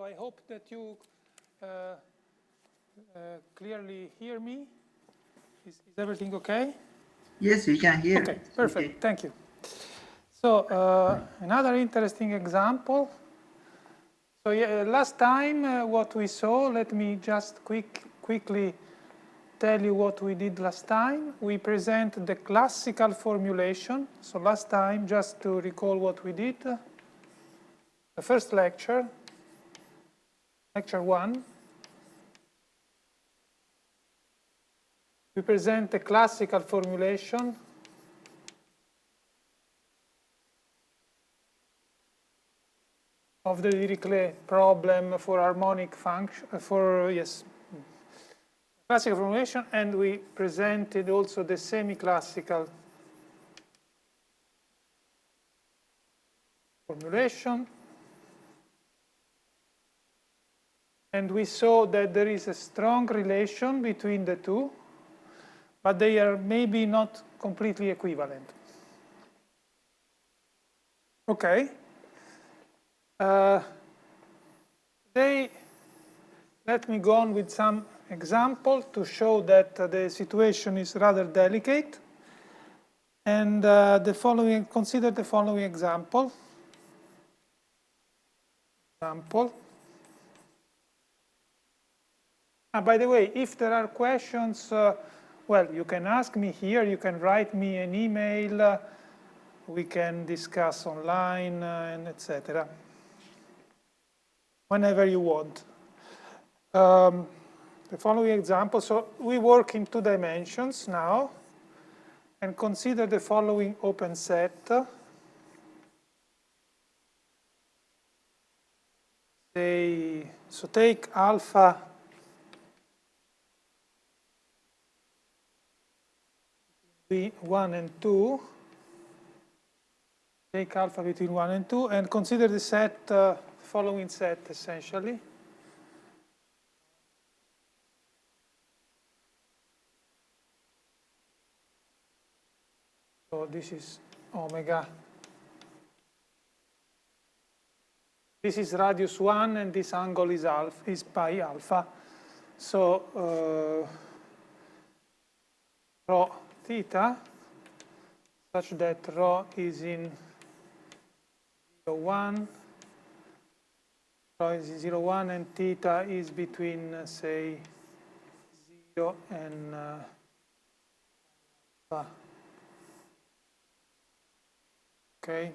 So I hope that you clearly hear me. Is everything okay? Yes, we can hear. Okay, perfect. Okay. Thank you. So another interesting example. So yeah, last time what we saw, let me just quickly tell you what we did last time. We present the classical formulation. So last time, just to recall what we did, the first lecture, lecture 1, we present the classical formulation of the Dirichlet problem for harmonic function, classical formulation, and we presented also the semi-classical formulation. And we saw that there is a strong relation between the two, but they are maybe not completely equivalent. Okay. Today, let me go on with some example to show that the situation is rather delicate. And consider the following example. By the way, if there are questions, well, you can ask me here, you can write me an email, we can discuss online, and etc. Whenever you want. The following example, so we work in 2 dimensions now, and consider the following open set. So take alpha between 1 and 2. Take alpha between 1 and 2, and consider the set, following set essentially. So this is omega. This is radius 1, and this angle is alpha, is pi alpha. So rho theta, such that rho is in 0, 1. Rho is in 0, 1, and theta is between, say, 0 and alpha. Okay.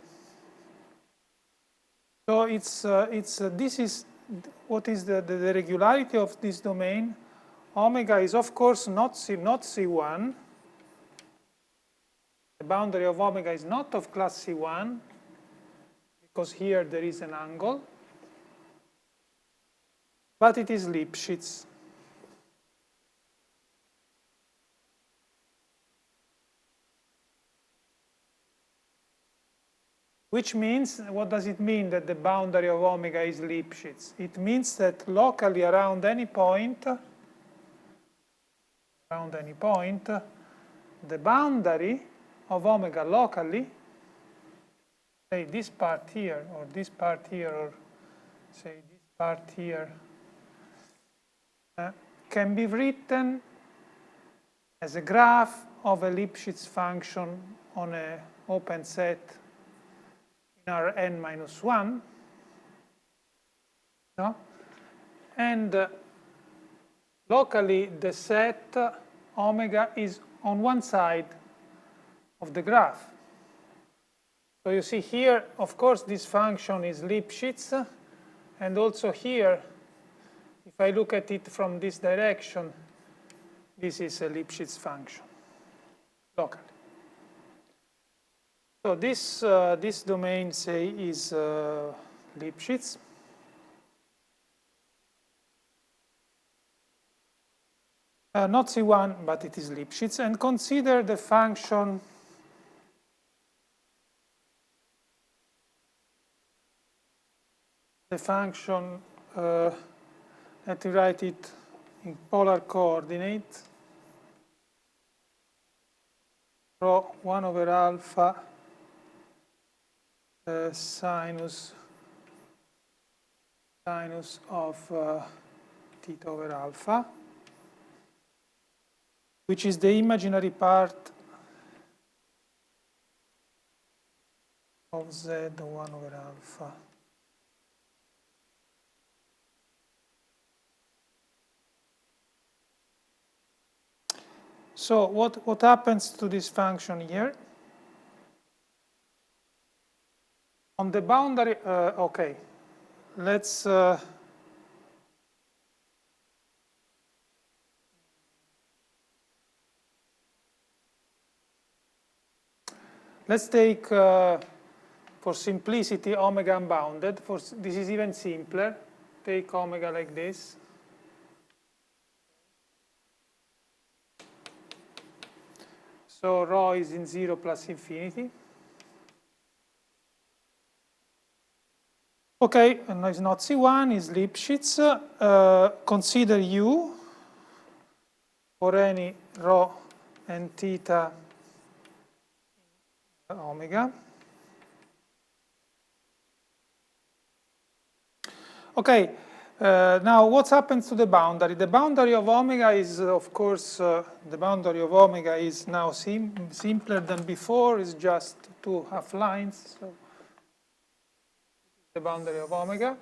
So this is what is the regularity of this domain. Omega is of course not C1. The boundary of omega is not of class C1 because here there is an angle, but it is Lipschitz. Which means, what does it mean that the boundary of omega is Lipschitz? It means that locally around any point, the boundary of omega locally, say this part here, or this part here, or say this part here, can be written as a graph of a Lipschitz function on an open set Rn minus 1, no? And locally the set omega is on one side of the graph. So you see here, of course, this function is Lipschitz, and also here, if I look at it from this direction, this is a Lipschitz function locally. So this domain, say, is Lipschitz. Not C1, but it is Lipschitz. And consider the function let me write it in polar coordinate. Rho 1 over alpha sinus sinus of theta over alpha, which is the imaginary part of z 1 over alpha. So what happens to this function here? On the boundary, okay, let's take, for simplicity, omega unbounded. This is even simpler. Take omega like this. So rho is in 0 plus infinity. Okay, and it's not C1, it's Lipschitz. Consider U for any rho and theta omega. Okay, now what happens to the boundary? The boundary of omega is, of course, the boundary of omega is now simpler than before. It's just two half lines. So the boundary of omega.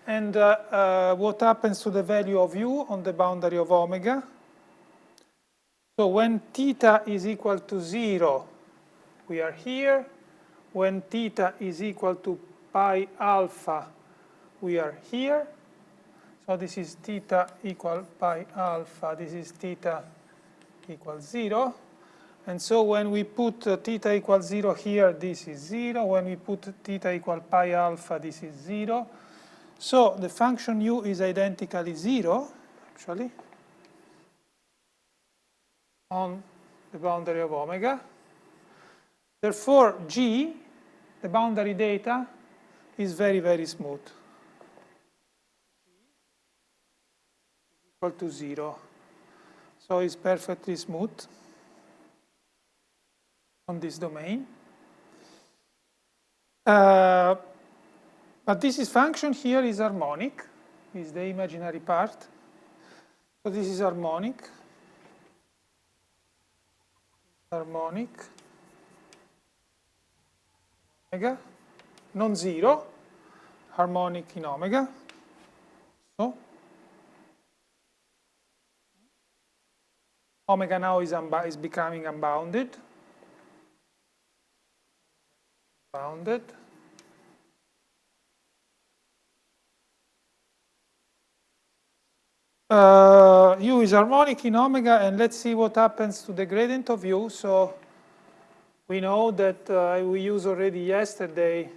And what happens to the value of u on the boundary of omega? So when theta is equal to 0, we are here. When theta is equal to pi alpha, we are here. So this is theta equal pi alpha. This is theta equals 0. And so when we put theta equals 0 here, this is 0. When we put theta equal pi alpha, this is 0. So the function u is identically 0, actually, on the boundary of omega. Therefore, G, the boundary data, is very, very smooth. G is equal to 0. So it's perfectly smooth on this domain. But this function here is harmonic, is the imaginary part. So this is harmonic. Harmonic. Omega. Non-zero. Harmonic in omega. So omega now is becoming unbounded. Bounded. U is harmonic in omega, and let's see what happens to the gradient of U. So we know that we used already yesterday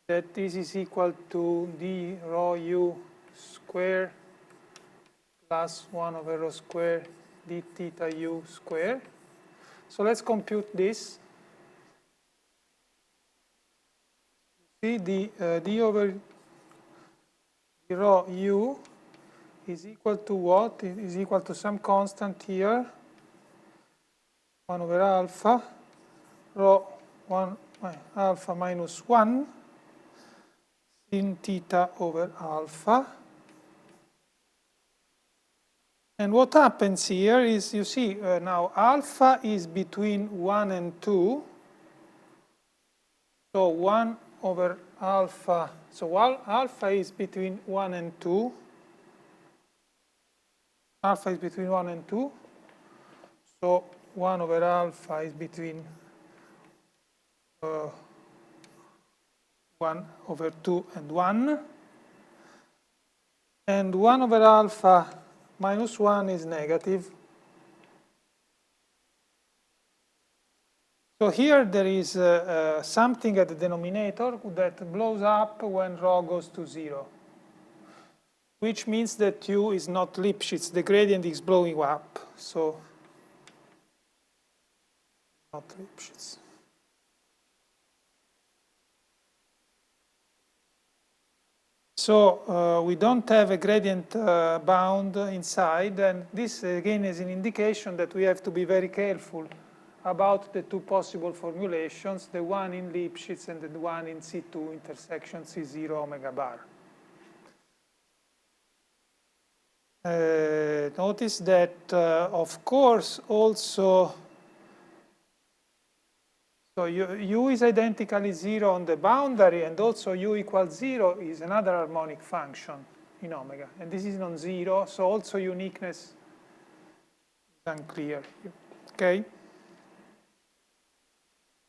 that this is equal to d rho U square plus 1 over rho square d theta U square. So let's compute this. See, d over d rho U is equal to what? It is equal to some constant here, 1 over alpha, rho 1 alpha minus 1 sin theta over alpha. And what happens here is, you see, now alpha is between 1 and 2. So 1 over alpha, so while alpha is between 1 and 2, alpha is between 1 and 2, so 1 over alpha is between 1 over 2 and 1, and 1 over alpha minus 1 is negative. So here there is something at the denominator that blows up when rho goes to 0. Which means that U is not Lipschitz, the gradient is blowing up, so not Lipschitz. So we don't have a gradient bound inside, and this again is an indication that we have to be very careful about the two possible formulations, the one in Lipschitz and the one in C2 intersection C0 omega bar. Notice that, of course, also, so U is identically 0 on the boundary, and also U equals 0 is another harmonic function in omega. And this is non-zero, so also uniqueness is unclear. Okay?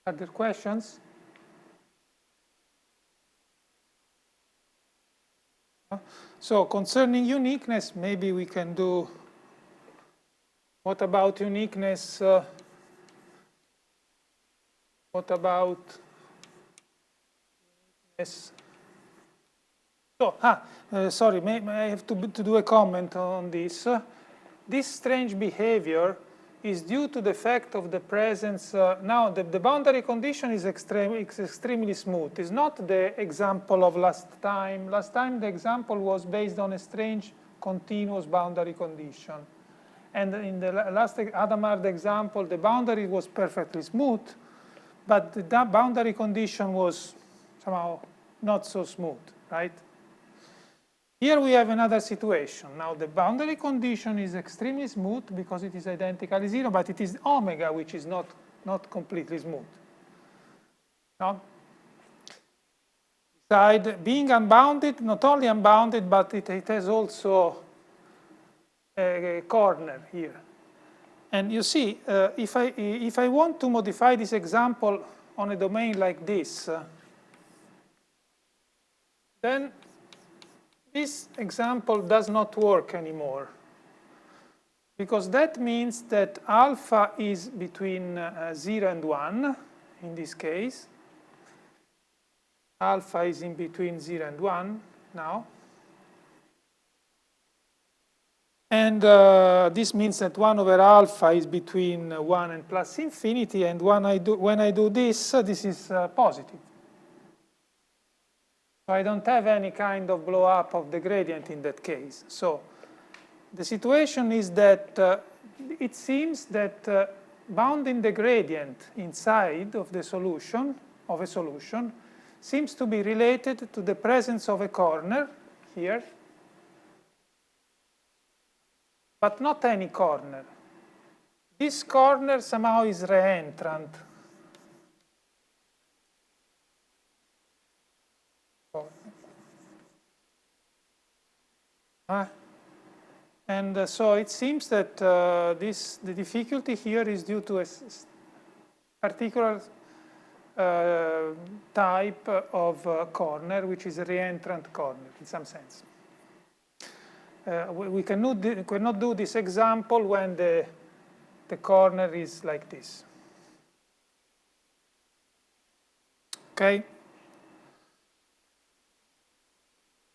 Other questions? So concerning uniqueness, maybe we can do, what about uniqueness? What about uniqueness? So, sorry, I have to do a comment on this. This strange behavior is due to the fact of the presence. Now, the boundary condition is extremely smooth. It's not the example of last time. Last time, the example was based on a strange continuous boundary condition. And in the last Hadamard example, the boundary was perfectly smooth, but the boundary condition was somehow not so smooth, right? Here we have another situation. Now the boundary condition is extremely smooth because it is identically 0, but it is omega which is not completely smooth. No? Besides being unbounded, not only unbounded, but it has also a corner here. And you see, if I want to modify this example on a domain like this, then this example does not work anymore. Because that means that alpha is between 0 and 1, in this case. Alpha is in between 0 and 1 now. And this means that 1 over alpha is between 1 and plus infinity, and when I do this, this is positive. So I don't have any kind of blow up of the gradient in that case. So the situation is that it seems that bounding the gradient inside of the solution, of a solution, seems to be related to the presence of a corner here, but not any corner. This corner somehow is reentrant. And so it seems that the difficulty here is due to a particular type of corner, which is a reentrant corner in some sense. We cannot do this example when the corner is like this. Okay?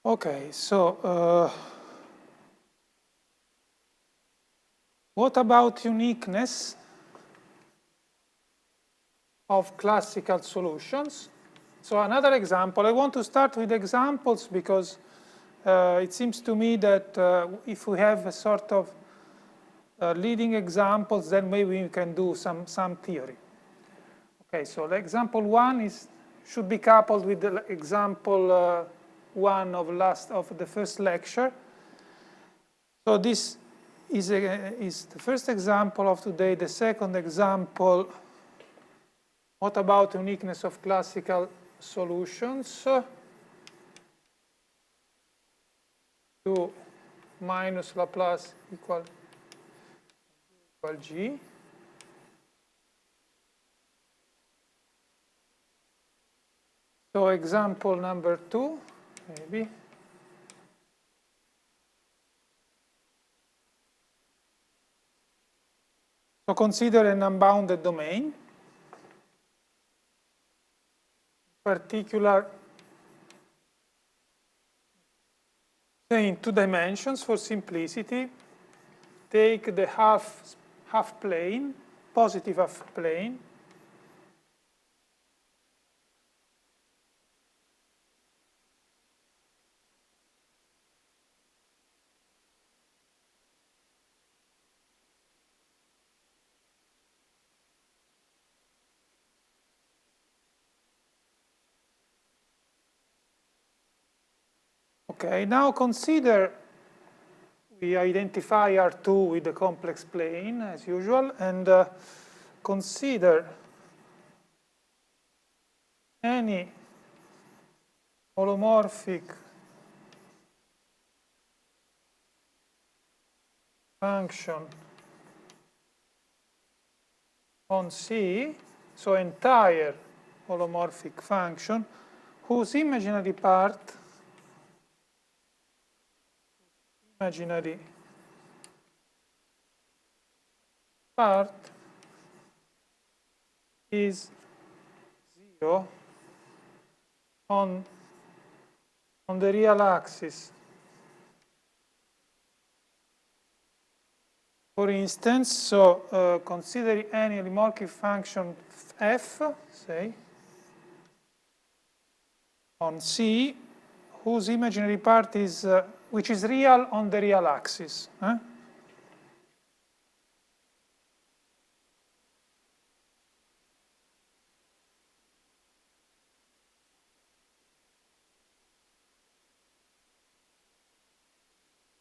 Okay, so what about uniqueness of classical solutions? So another example, I want to start with examples because it seems to me that if we have a sort of leading examples, then maybe we can do some theory. Okay, so the example 1 should be coupled with the example 1 of the first lecture. So this is the first example of today. The second example, what about uniqueness of classical solutions? To minus Laplace equal G. So example number 2, maybe. So consider an unbounded domain. In particular, say in 2 dimensions for simplicity. Take the half plane, positive half plane. Okay, now consider we identify R2 with the complex plane as usual, and consider any holomorphic function on C, so entire holomorphic function whose imaginary part is 0 on the real axis. For instance, so consider any holomorphic function f, say, on C, whose imaginary part is, which is real on the real axis.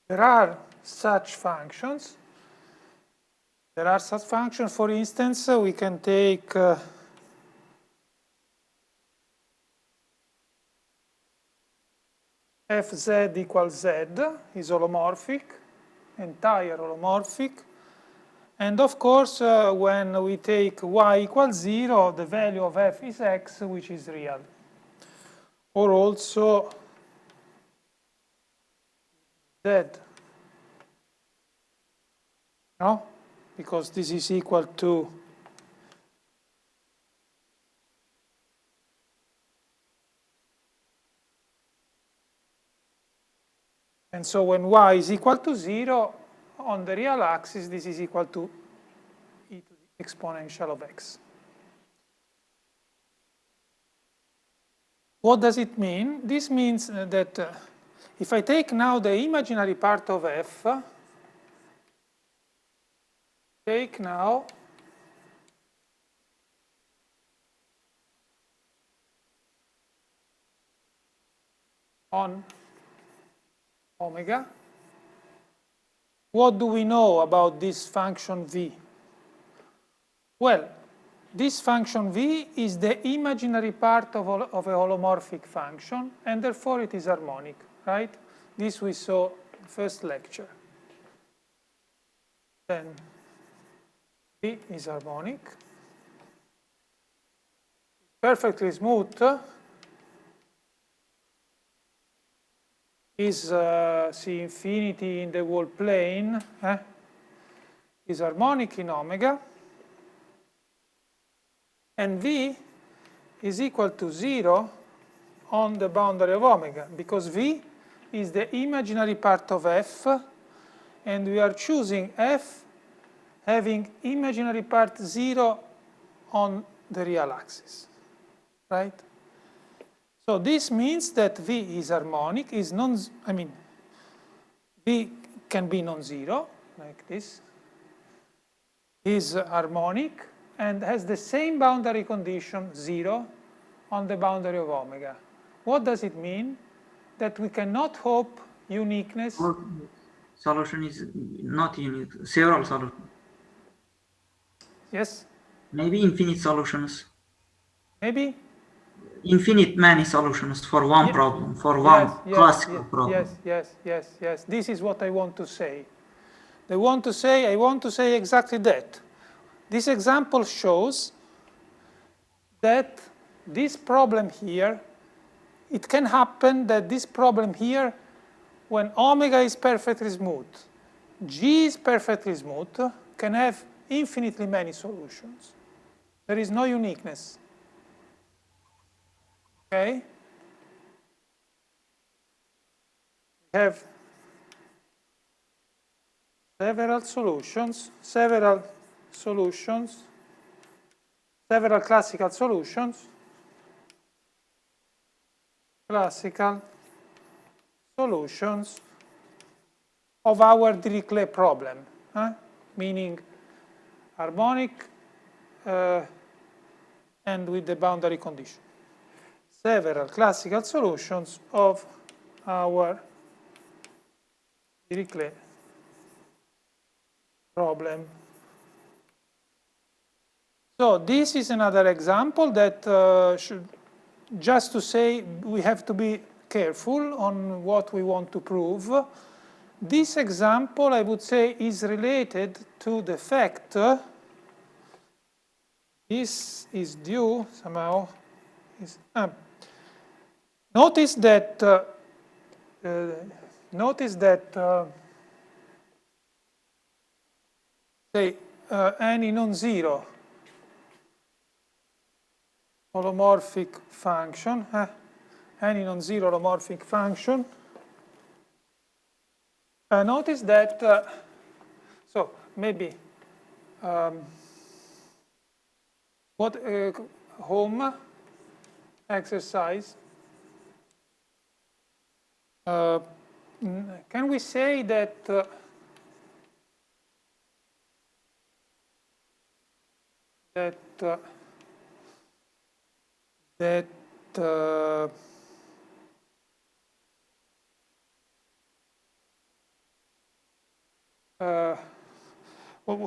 There are such functions. For instance, we can take fz equals z is holomorphic, entire holomorphic. And of course, when we take y equals 0, the value of f is x, which is real. Or also z. No? Because this is equal to and so when y is equal to 0, on the real axis, this is equal to e to the exponential of x. What does it mean? This means that if I take now the imaginary part of f, take now on omega, what do we know about this function v? Well, this function v is the imaginary part of a holomorphic function, and therefore it is harmonic, right? This we saw in the first lecture. Then v is harmonic, perfectly smooth, is C infinity in the whole plane, is harmonic in omega, and v is equal to 0 on the boundary of omega, because v is the imaginary part of f, and we are choosing f having imaginary part 0 on the real axis, right? So this means that v is harmonic, is v can be non-zero, like this, is harmonic, and has the same boundary condition, 0, on the boundary of omega. What does it mean? That we cannot hope uniqueness. Solution is not unique, several solutions. Yes? Maybe infinite solutions. Maybe? Infinite many solutions for one problem, for one classical problem. Yes. This is what I want to say. I want to say exactly that. This example shows that this problem here, it can happen that this problem here, when omega is perfectly smooth, G is perfectly smooth, can have infinitely many solutions. There is no uniqueness. Okay? We have several solutions, several classical solutions, of our Dirichlet problem, meaning harmonic and with the boundary condition. Several classical solutions of our Dirichlet problem. So this is another example that should, just to say we have to be careful on what we want to prove. This example, I would say, is related to the fact this is due somehow. Notice that say any non-zero holomorphic function, any non-zero holomorphic function. Notice that, so maybe what home exercise, can we say that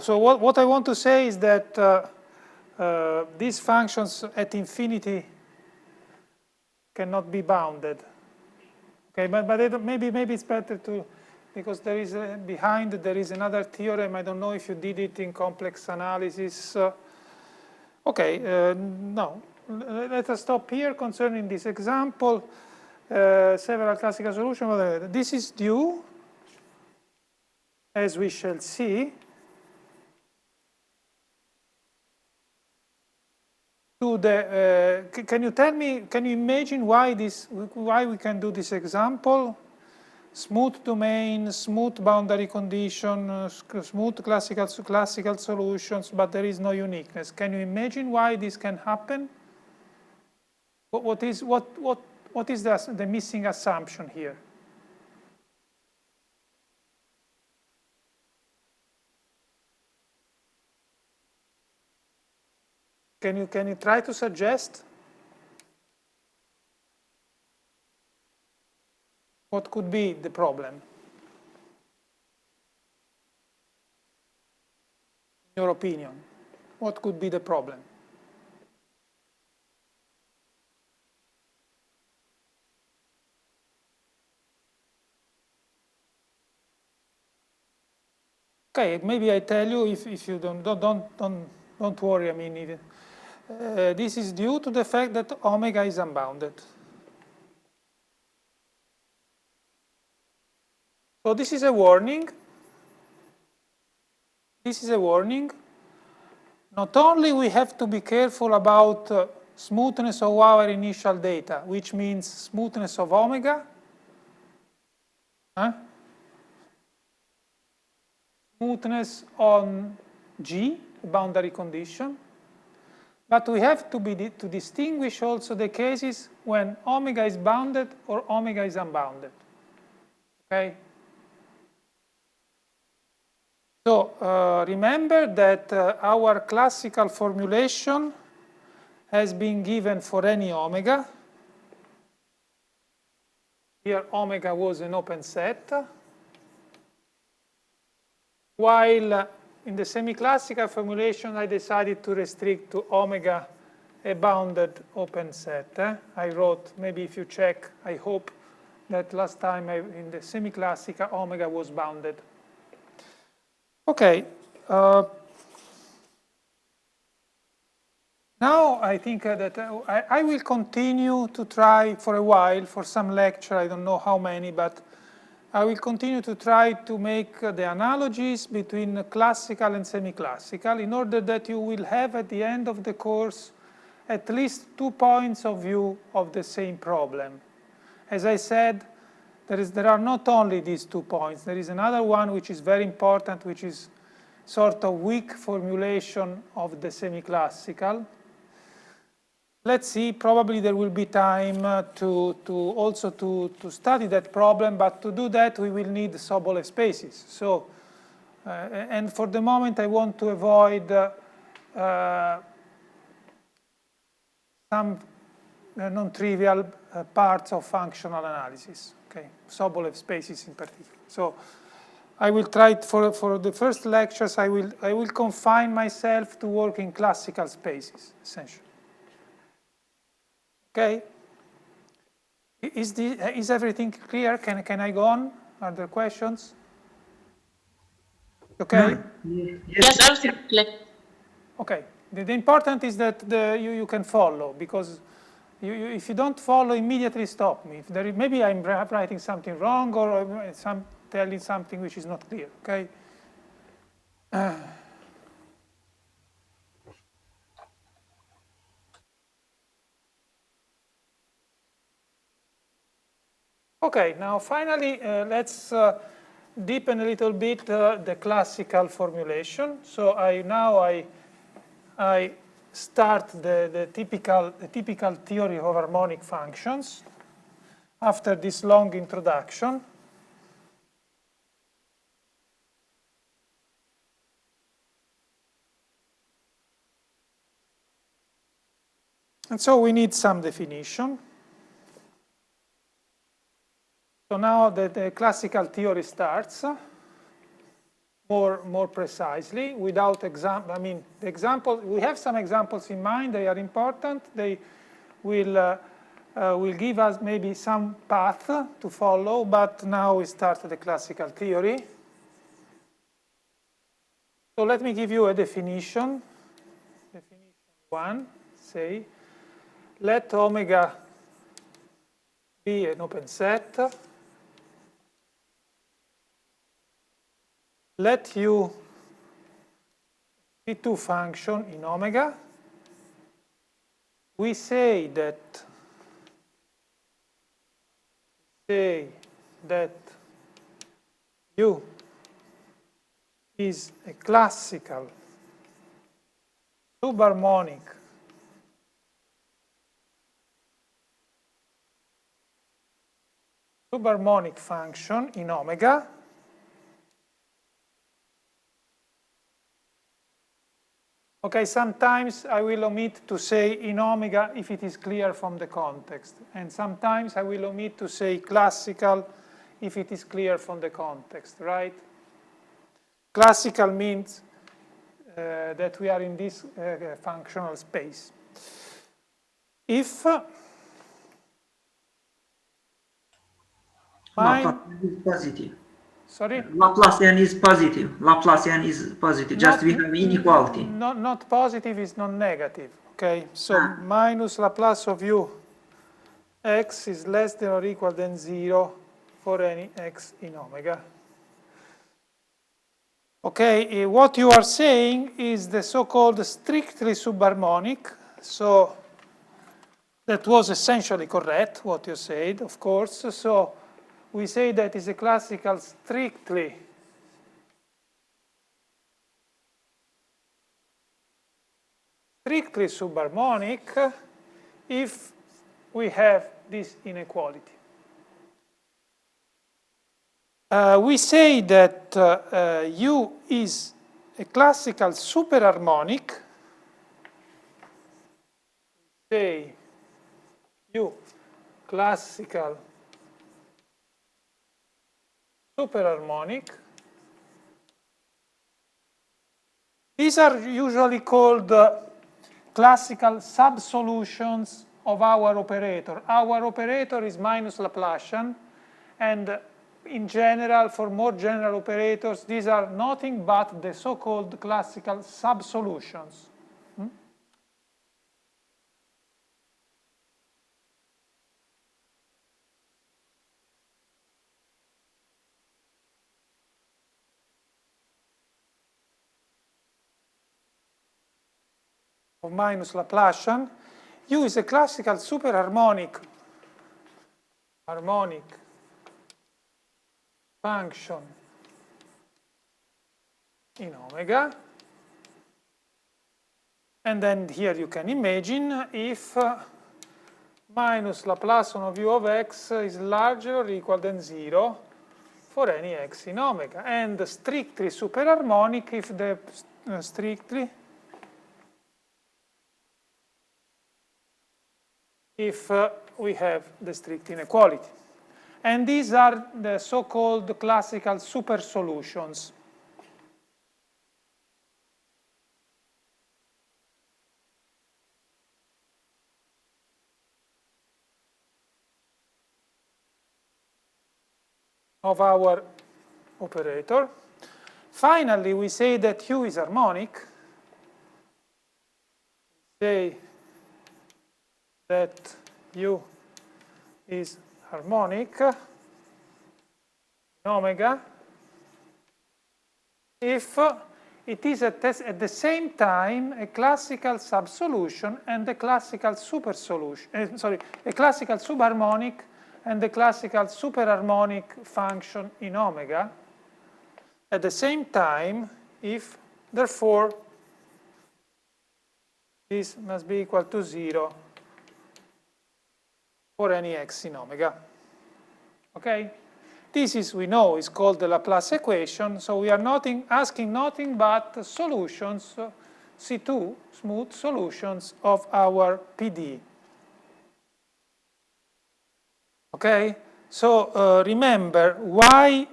so what I want to say is that these functions at infinity cannot be bounded. Okay, but maybe it's better to, because there is behind there is another theorem. I don't know if you did it in complex analysis. Okay, no. Let us stop here concerning this example. Several classical solutions. This is due, as we shall see, to the. Can you tell me? Can you imagine why we can do this example? Smooth domain, smooth boundary condition, smooth classical solutions, but there is no uniqueness. Can you imagine why this can happen? What is the missing assumption here? Can you try to suggest what could be the problem? In your opinion, what could be the problem? Okay, maybe I tell you if you don't worry. I mean, this is due to the fact that omega is unbounded. So this is a warning. This is a warning. Not only we have to be careful about smoothness of our initial data, which means smoothness of omega. Smoothness on G, boundary condition. But we have to distinguish also the cases when omega is bounded or omega is unbounded. Okay? So remember that our classical formulation has been given for any omega. Here omega was an open set. While in the semi-classical formulation, I decided to restrict to omega a bounded open set. I wrote, maybe if you check, I hope that last time in the semi-classical, omega was bounded. Okay. Now I think that I will continue to try for a while, for some lecture, I don't know how many, but I will continue to try to make the analogies between classical and semi-classical in order that you will have at the end of the course at least 2 points of view of the same problem. As I said, there are not only these 2 points, there is another one which is very important, which is sort of weak formulation of the semi-classical. Let's see, probably there will be time to study that problem, but to do that we will need Sobolev spaces. So, and for the moment I want to avoid some non-trivial parts of functional analysis. Okay, Sobolev spaces in particular. So I will try for the first lectures, I will confine myself to work in classical spaces, essentially. Okay? Is everything clear? Can I go on? Are there questions? Okay? Yes, everything clear. Okay. The important is that you can follow, because if you don't follow, immediately stop me. If maybe I'm writing something wrong, or telling something which is not clear. Okay. Okay. Now, finally, let's deepen a little bit the classical formulation. So now I start the typical theory of harmonic functions after this long introduction. And so we need some definition. So now the classical theory starts more precisely without example. I mean, the example, we have some examples in mind. They are important. They will give us maybe some path to follow, but now we start the classical theory. So let me give you a definition. Definition 1, say, let omega be an open set. Let U be P2 function in omega. We say that U is a classical subharmonic function in omega. Okay, sometimes I will omit to say in omega if it is clear from the context. And sometimes I will omit to say classical if it is clear from the context, right? Classical means that we are in this functional space. If Laplacian is positive. Sorry? Laplacian is positive. Laplacian is positive. Just we have inequality. Not positive is non-negative. Okay, so minus Laplace of U x is less than or equal than 0 for any x in omega. Okay, what you are saying is the so-called strictly subharmonic. So that was essentially correct, what you said, of course. So we say that is a classical strictly subharmonic if we have this inequality. We say that U is a classical superharmonic. We say U classical superharmonic. These are usually called classical subsolutions of our operator. Our operator is minus Laplacian, and in general, for more general operators, these are nothing but the so-called classical subsolutions. Of minus Laplacian. U is a classical superharmonic function in omega. And then here you can imagine if minus Laplacian of U of x is larger or equal than 0 for any x in omega. And strictly superharmonic if the if we have the strict inequality. And these are the so-called classical super solutions. Of our operator. Finally, we say that U is harmonic. We say that U is harmonic in omega if it is at the same time a classical subsolution and a classical super solution, a classical subharmonic and the classical superharmonic function in omega at the same time if, therefore, this must be equal to 0 for any x in omega. Okay? This is, we know, is called the Laplace equation, so we are asking nothing but solutions, C2, smooth solutions of our PDE. Okay? So remember, why,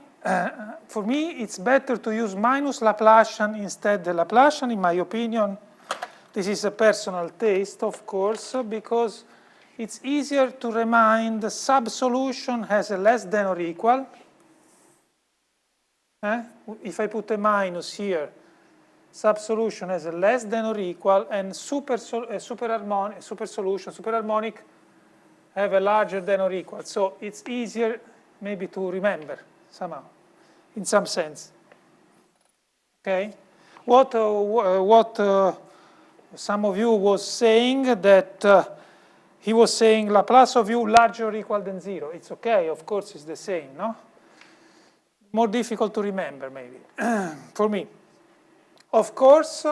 for me, it's better to use minus Laplacian instead the Laplacian, in my opinion. This is a personal taste, of course, because it's easier to remind the sub-solution has a less than or equal. If I put a minus here, sub-solution has a less than or equal, and superharmonic have a larger than or equal. So it's easier maybe to remember somehow, in some sense. Okay? What some of you was saying that he was saying Laplace of U larger or equal than 0. It's okay, of course it's the same, no? More difficult to remember maybe, for me. Of course,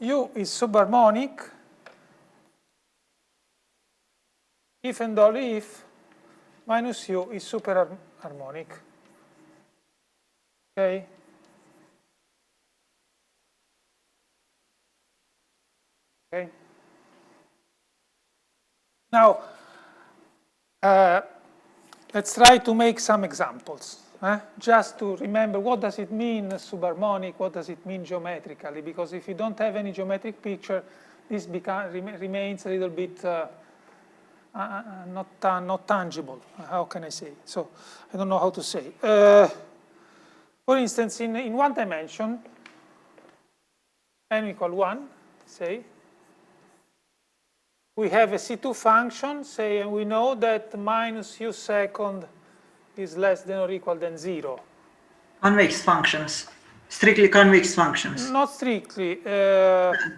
U is subharmonic if and only if minus U is superharmonic. Okay? Okay? Now, let's try to make some examples, just to remember what does it mean subharmonic, what does it mean geometrically, because if you don't have any geometric picture, this remains a little bit not tangible. How can I say? So I don't know how to say. For instance, in one dimension, n equal 1, say, we have a C2 function, say, and we know that minus U second is less than or equal than 0. Convex functions. Strictly convex functions. Not strictly.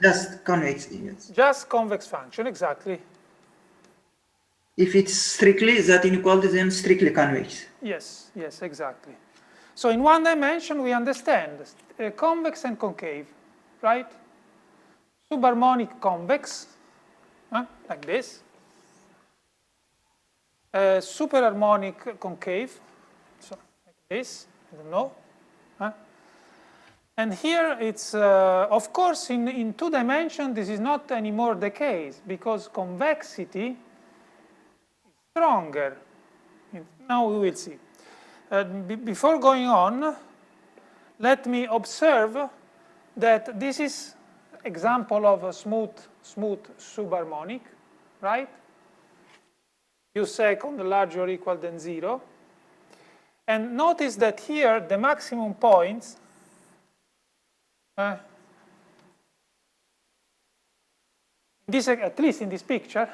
Just convex. Yes. Just convex function, exactly. If it's strictly that inequality, then strictly convex. Yes, yes, exactly. So in one dimension, we understand convex and concave, right? Subharmonic convex, like this. Superharmonic concave, so like this, I don't know. And here it's, of course, in 2 dimensions, this is not anymore the case, because convexity is stronger. Now we will see. Before going on, let me observe that this is example of a smooth subharmonic, right? U second larger or equal than 0. And notice that here the maximum points this, at least in this picture,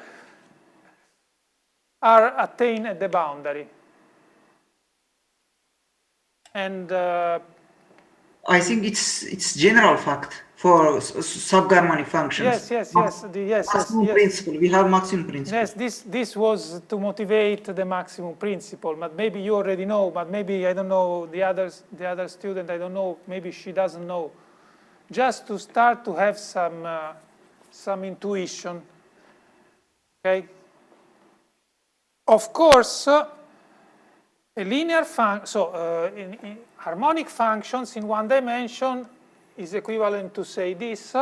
are attained at the boundary. And I think it's general fact for subharmonic functions. Yes. Maximum principle. We have maximum principle. Yes, this was to motivate the maximum principle, but maybe you already know, but maybe I don't know the other student, I don't know, maybe she doesn't know. Just to start to have some intuition. Okay. Of course, a linear function. So in harmonic functions in one dimension is equivalent to say this,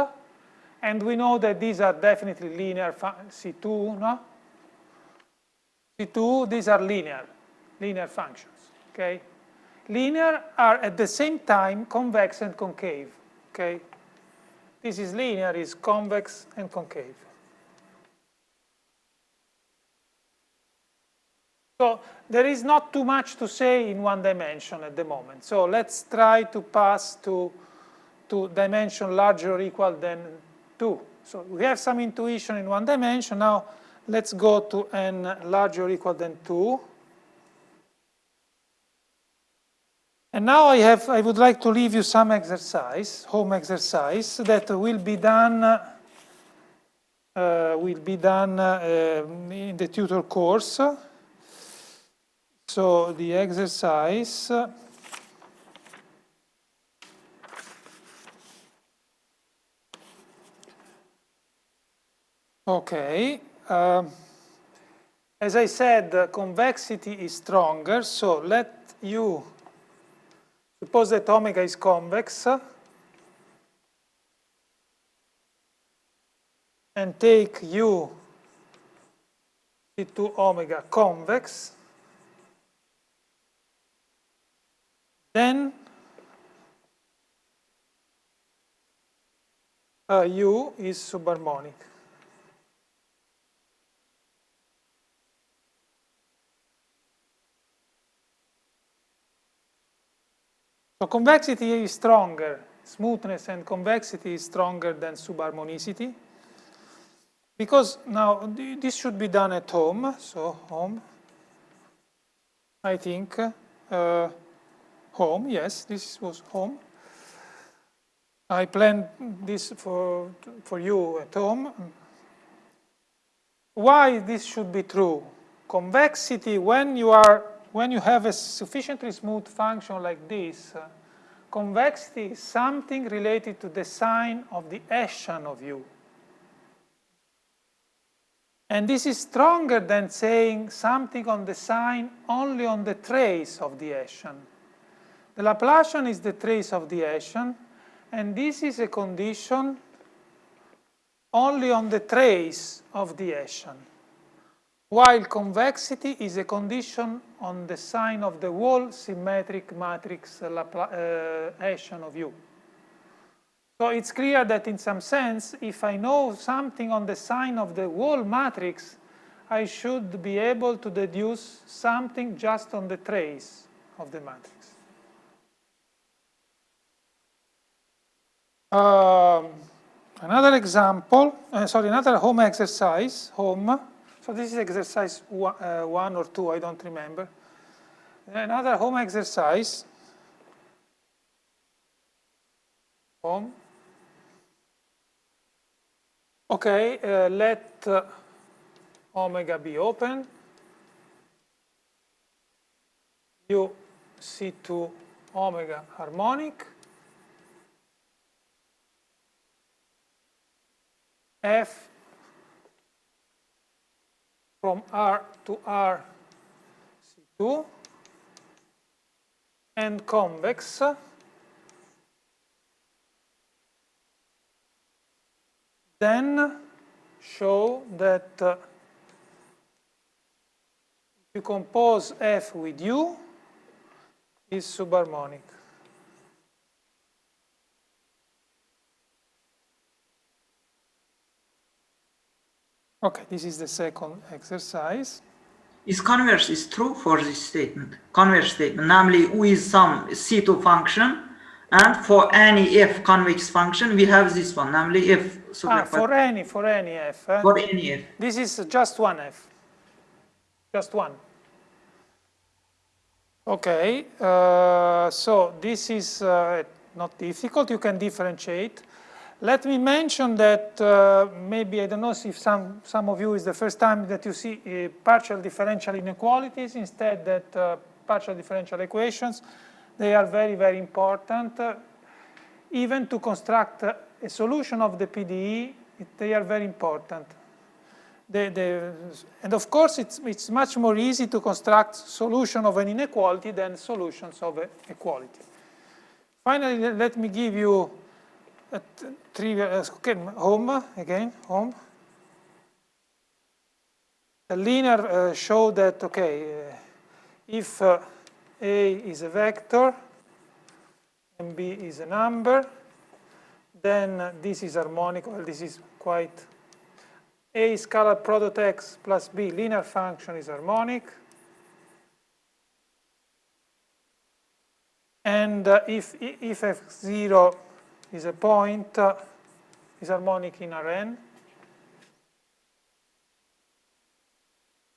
and we know that these are definitely linear. C2, no? C2, these are linear. linear functions, okay? Linear are at the same time convex and concave, okay? This is linear, is convex and concave. So there is not too much to say in one dimension at the moment. So let's try to pass to dimension larger or equal than 2. So we have some intuition in one dimension. Now let's go to n larger or equal than 2. And now I would like to leave you some exercise, home exercise, that will be done in the tutor course. So the exercise okay. As I said, convexity is stronger, so let U, suppose that omega is convex, and take U C2 omega convex, then U is subharmonic. So convexity is stronger, smoothness and convexity is stronger than subharmonicity. Because now this should be done at home, so home, I think, home, yes, this was home. I planned this for you at home. Why this should be true? Convexity, when you have a sufficiently smooth function like this, convexity is something related to the sign of the Hessian of U. And this is stronger than saying something on the sign only on the trace of the Hessian. The Laplacian is the trace of the Hessian, and this is a condition only on the trace of the Hessian, while convexity is a condition on the sign of the whole symmetric matrix Hessian of U. So it's clear that in some sense, if I know something on the sign of the whole matrix, I should be able to deduce something just on the trace of the matrix. Another example, another home exercise, home. So this is exercise 1 or 2, I don't remember. Another home exercise, home. Okay, let omega be open. You C2 omega harmonic. F from R to R C2 and convex. Then show that if you compose F with U, is subharmonic. Okay, this is the second exercise. Is converse is true for this statement? Converse statement, namely U is some C2 function, and for any F convex function, we have this one, namely F. For any F. For any F. This is just one F. Just one. Okay, so this is not difficult. You can differentiate. Let me mention that maybe, I don't know if some of you is the first time that you see partial differential inequalities instead that partial differential equations. They are very, very important. Even to construct a solution of the PDE, they are very important. And of course, it's much more easy to construct solution of an inequality than solutions of an equality. Finally, let me give you a trivial, home, again, home. The linear show that, okay, if A is a vector and B is a number, then this is harmonic. Well, this is quite, A scalar product X plus B linear function is harmonic. And if F0 is a point, is harmonic in Rn.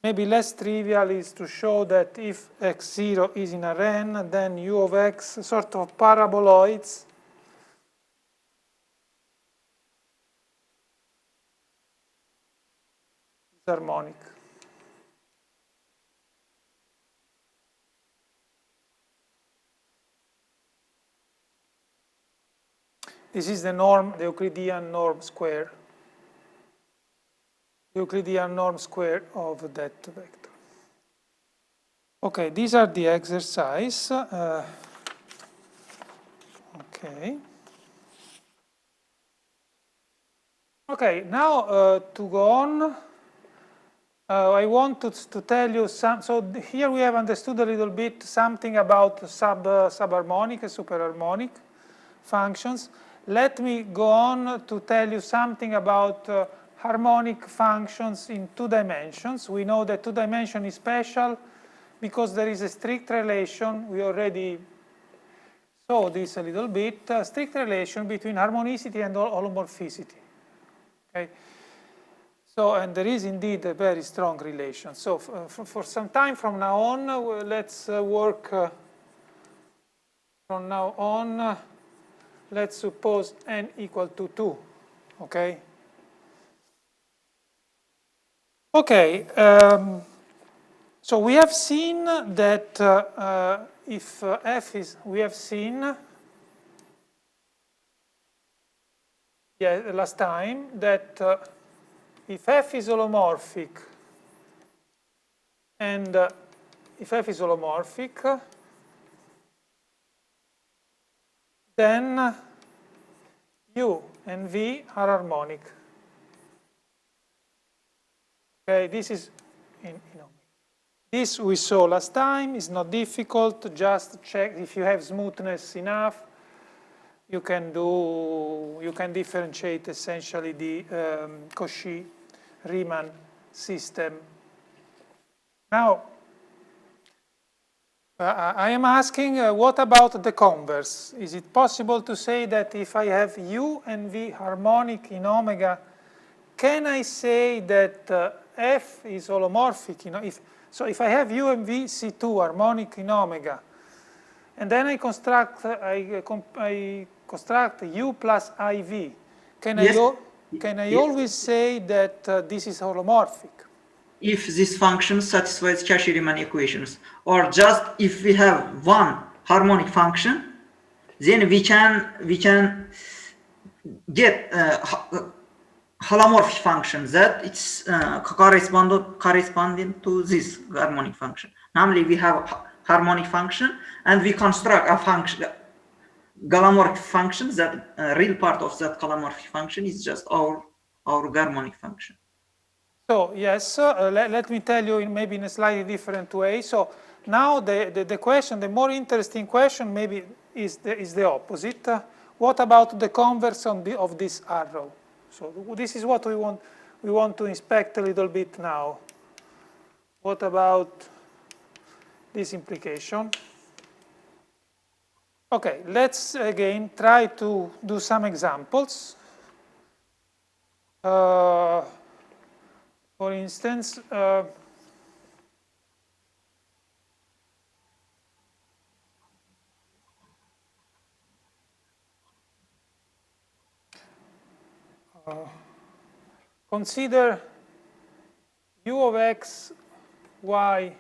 Maybe less trivial is to show that if x0 is in Rn, then u of x, sort of paraboloids, is harmonic. This is the norm, the Euclidean norm square. Euclidean norm square of that vector. Okay, these are the exercise. Okay. Okay, now to go on, I want to tell you some. So here we have understood a little bit something about subharmonic and superharmonic functions. Let me go on to tell you something about harmonic functions in 2 dimensions. We know that 2 dimension is special because there is a strict relation. We already saw this a little bit. A strict relation between harmonicity and holomorphicity. Okay. So, and there is indeed a very strong relation. So, for some time from now on, let's work from now on. Let's suppose n equal to 2. Okay. Okay, so we have seen that if f is, we have seen last time that if f is holomorphic and if f is holomorphic, then u and v are harmonic. Okay, this is this we saw last time. It's not difficult. Just check if you have smoothness enough. You can differentiate essentially the Cauchy-Riemann system. Now, I am asking, what about the converse? Is it possible to say that if I have u and v harmonic in omega, can I say that f is holomorphic? If I have u and v C2 harmonic in omega, and then I construct u plus iv, can I always say that this is holomorphic? If this function satisfies Cauchy-Riemann equations, or just if we have one harmonic function, then we can get holomorphic function that it's corresponding to this harmonic function. Namely, we have harmonic function and we construct a function, galomorphic function, that real part of that galomorphic function is just our harmonic function. So yes, let me tell you maybe in a slightly different way. So now the question, the more interesting question maybe is the opposite. What about the converse of this arrow? So this is what we want to inspect a little bit now. What about this implication? Okay, let's again try to do some examples. For instance, consider u of x, y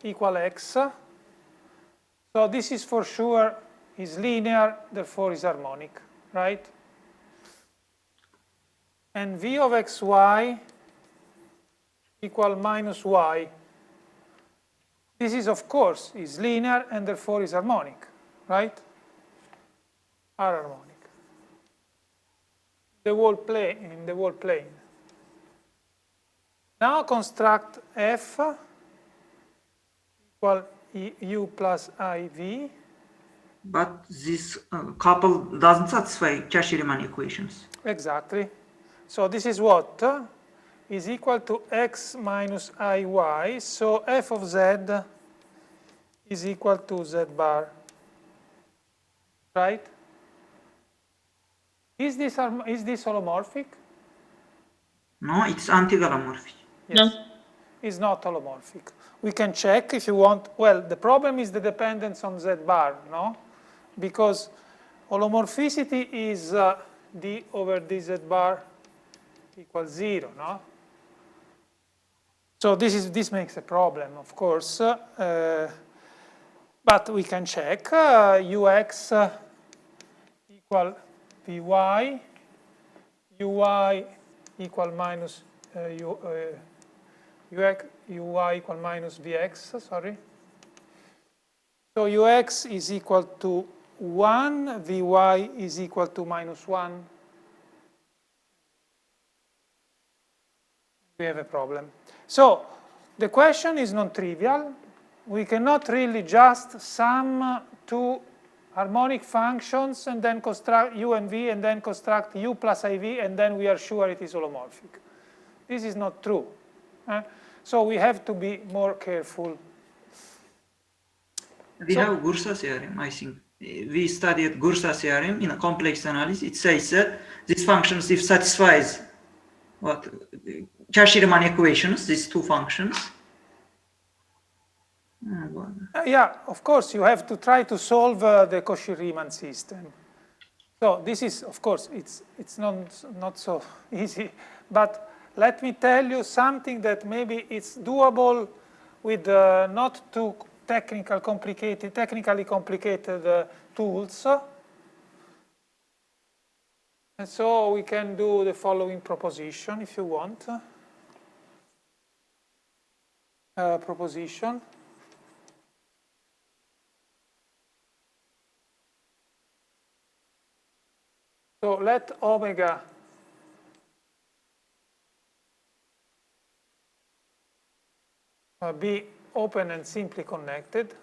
equal x. So this is for sure is linear, therefore is harmonic, right? And v of xy equal minus y. This is, of course, is linear and therefore is harmonic, right? Are harmonic. In the whole plane. Now construct f equal u plus iv. But this couple doesn't satisfy Cauchy-Riemann equations. Exactly. So this is what is equal to x minus iy. So f of z is equal to z bar. Right? Is this holomorphic? No, it's anti-holomorphic. Yes. No. Is not holomorphic. We can check if you want. Well, the problem is the dependence on z bar, no? Because holomorphicity is d over dz bar equals 0, no? So this makes a problem, of course. But we can check ux equal vy, uy equal minus uy equal minus vx, sorry. So ux is equal to 1, vy is equal to minus 1. We have a problem. So the question is non-trivial. We cannot really just sum two harmonic functions and then construct u and v and then construct u plus iv and then we are sure it is holomorphic. This is not true. So we have to be more careful. We have Gursa theorem, I think. We studied Gursa theorem in a complex analysis. It says that these functions, if satisfies what Cauchy-Riemann equations, these two functions. Yeah, of course, you have to try to solve the Cauchy-Riemann system. So this is, of course, it's not so easy. But let me tell you something that maybe it's doable with not too technically complicated tools. And so we can do the following proposition if you want. Proposition. So let omega be open and simply connected.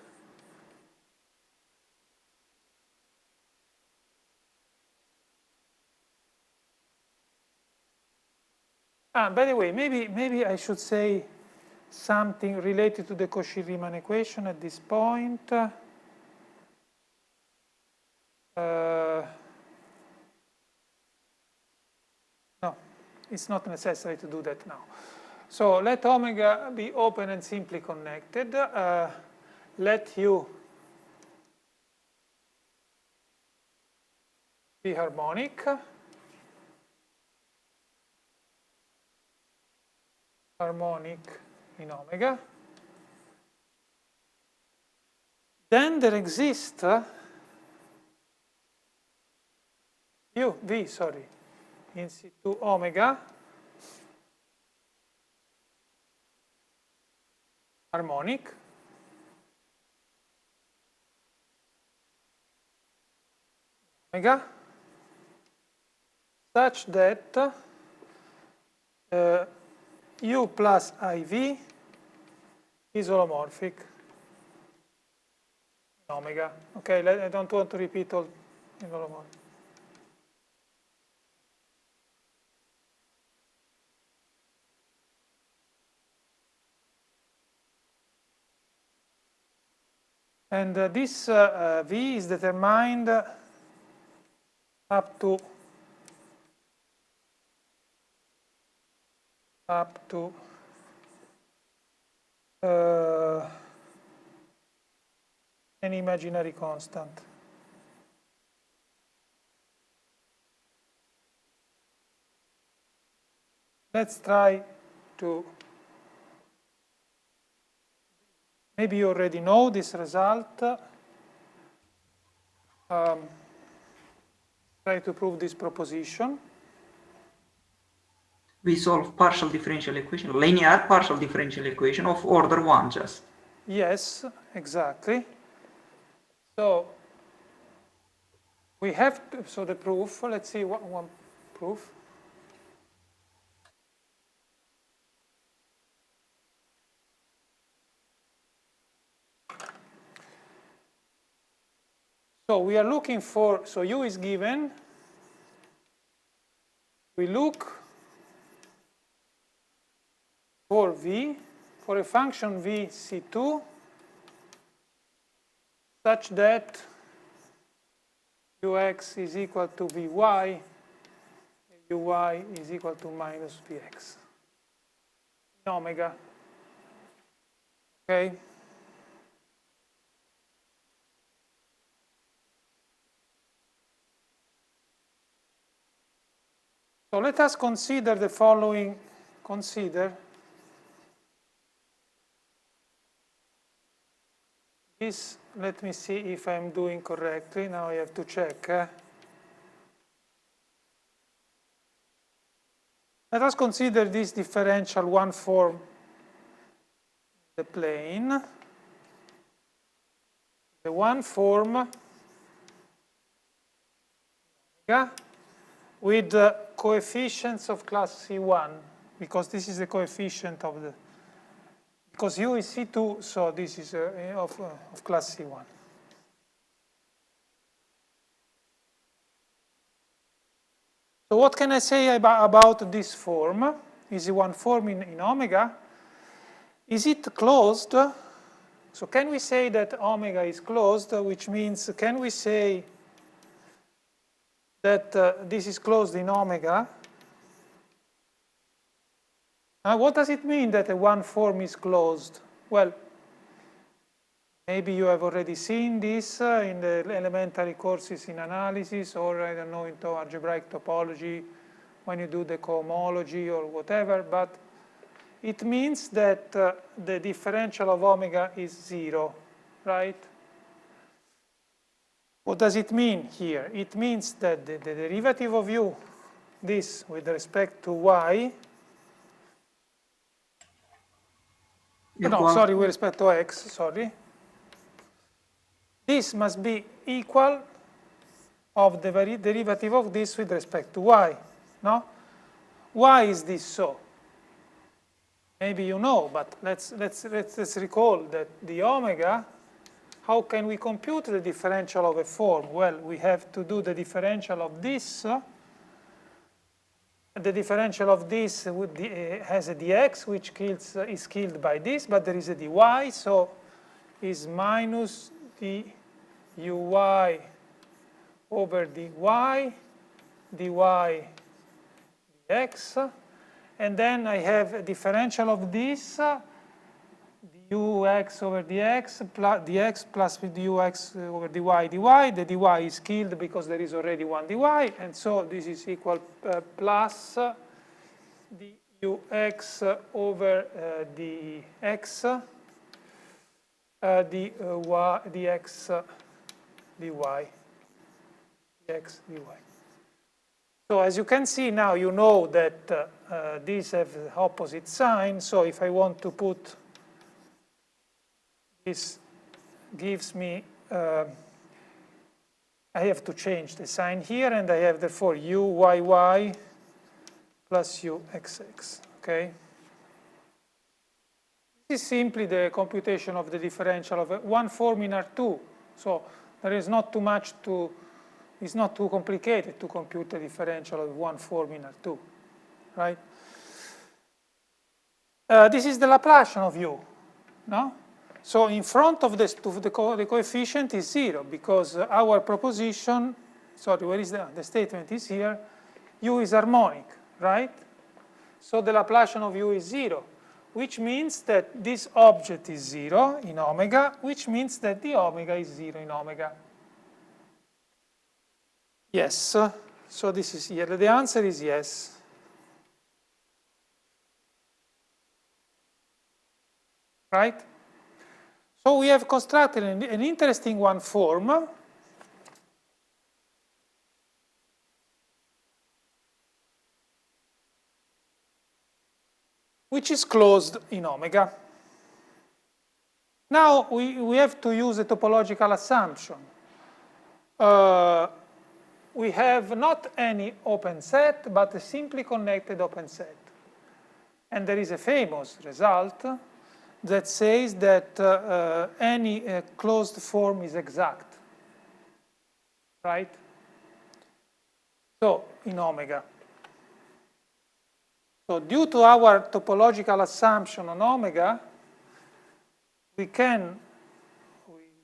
By the way, maybe I should say something related to the Cauchy-Riemann equation at this point. No, it's not necessary to do that now. So let omega be open and simply connected. Let u be harmonic. Harmonic in omega. Then there exists v, sorry, in situ omega harmonic omega such that u plus iv is holomorphic in omega. Okay, I don't want to repeat all in holomorphic. And this v is determined up to an imaginary constant. Let's try to, maybe you already know this result. Try to prove this proposition. We solve partial differential equation, linear partial differential equation of order 1 just. Yes, exactly. So we have to, so the proof, let's see one proof. So we are looking for, so U is given. We look for V, for a function V C2, such that Ux is equal to Vy, Uy is equal to minus Vx in omega. Okay? So let us consider the following. Consider this. Let me see if I'm doing correctly. Now I have to check. Let us consider this differential one form in the plane. The one form omega with coefficients of class C1, because this is the coefficient of the, because U is C2, so this is of class C1. So what can I say about this form? Is it one form in omega? Is it closed? So can we say that omega is closed, which means can we say that this is closed in omega? What does it mean that a one form is closed? Well, maybe you have already seen this in the elementary courses in analysis, or I don't know, into algebraic topology, when you do the cohomology or whatever, but it means that the differential of omega is 0, right? What does it mean here? It means that the derivative of u, this with respect to y, no, sorry, with respect to x, sorry, this must be equal of the derivative of this with respect to y, no? Why is this so? Maybe you know, but let's recall that the omega, how can we compute the differential of a form? Well, we have to do the differential of this. The differential of this has a dx, which is killed by this, but there is a dy, so is minus the uy over dy, dy dx, and then I have a differential of this, dux over dx plus dux over dy dy. The dy is killed because there is already one dy, and so this is equal plus dux over dx dx dy. So as you can see now, you know that these have opposite sign. So if I want to put this, gives me, I have to change the sign here, and I have therefore uyy plus uxx. Okay. This is simply the computation of the differential of one form in R2. So there is not too much to. It's not too complicated to compute the differential of one form in R2, right? This is the Laplacian of u, no? So in front of this, the coefficient is 0, because our proposition, sorry, where is the statement is here, u is harmonic, right? So the Laplacian of u is 0, which means that this object is 0 in omega, which means that the omega is 0 in omega. Yes, so this is here. The answer is yes. Right? So we have constructed an interesting one form. Which is closed in omega. Now we have to use a topological assumption. We have not any open set, but a simply connected open set. And there is a famous result that says that any closed form is exact. right? So in omega. So due to our topological assumption on omega, we can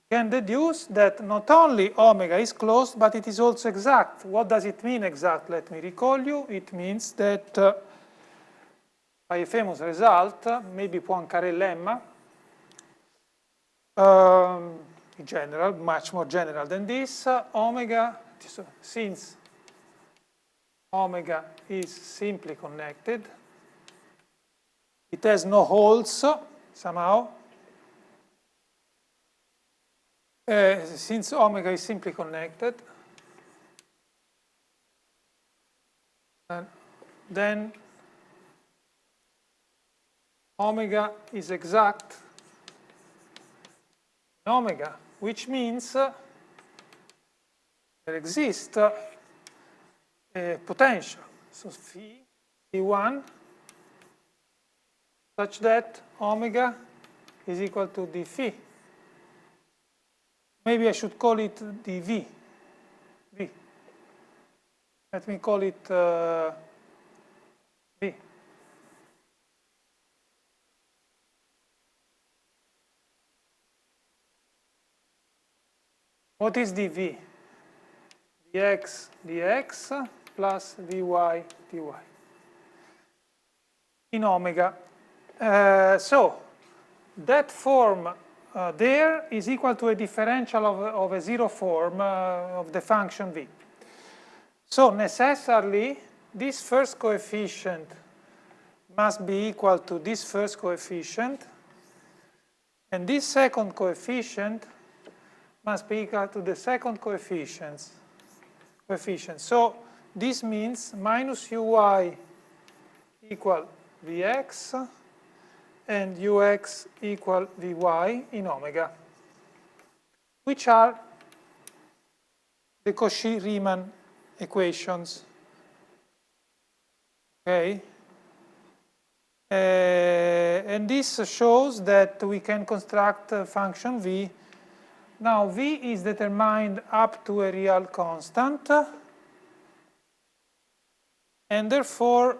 deduce that not only omega is closed, but it is also exact. What does it mean exact? Let me recall you. It means that by a famous result, maybe Poincaré-Lemma, in general, much more general than this, omega, since omega is simply connected, it has no holes somehow. Since omega is simply connected, then omega is exact in omega, which means there exists a potential, so phi1, such that omega is equal to d phi. Maybe I should call it dv. V. Let me call it v. What is dv? dx dx plus dy dy in omega. So that form there is equal to a differential of a zero form of the function v. So necessarily this first coefficient must be equal to this first coefficient, and this second coefficient must be equal to the second coefficient. So this means minus uy equal vx and ux equal vy in omega, which are the Cauchy-Riemann equations. Okay? And this shows that we can construct a function v. Now v is determined up to a real constant, and therefore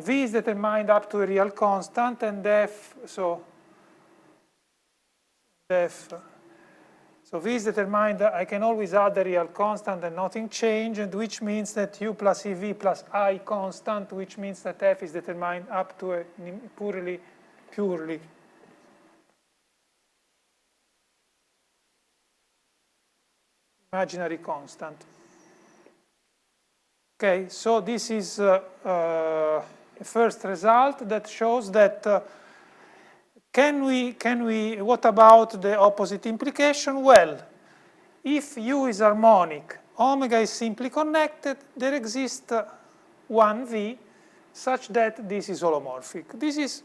v is determined up to a real constant, and f, so v is determined, I can always add a real constant and nothing change, and which means that u plus ev plus I constant, which means that f is determined up to a purely imaginary constant. Okay, so this is a first result that shows that what about the opposite implication? Well, if U is harmonic, omega is simply connected, there exists one V such that this is holomorphic. This is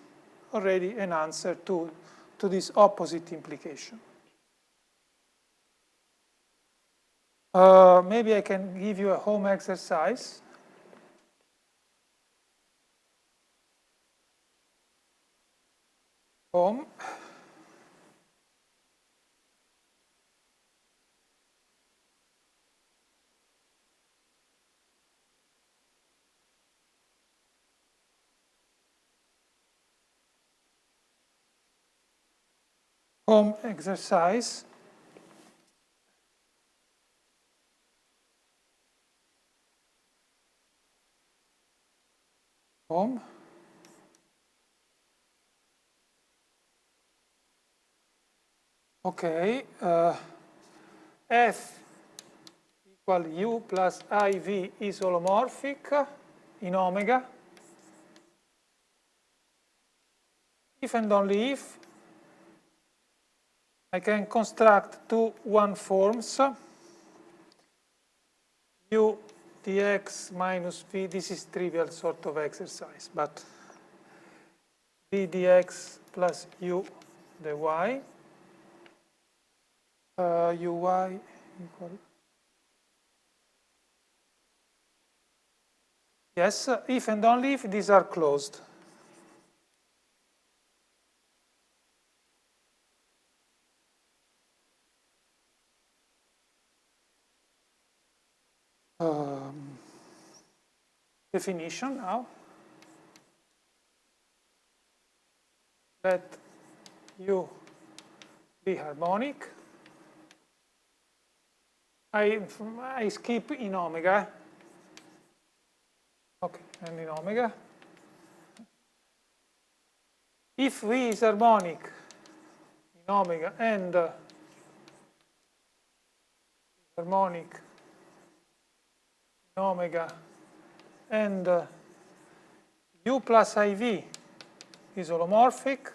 already an answer to this opposite implication. Maybe I can give you a home exercise. Home. Home exercise. Home. Okay, F equal U plus IV is holomorphic in omega if and only if I can construct two one forms, U dx minus V, this is trivial sort of exercise, but V dx plus U dy, uy equal, yes, if and only if these are closed. definition now. Let U be harmonic. I skip in omega. Okay, and in omega. If V is harmonic in omega and harmonic in omega and U plus IV is holomorphic,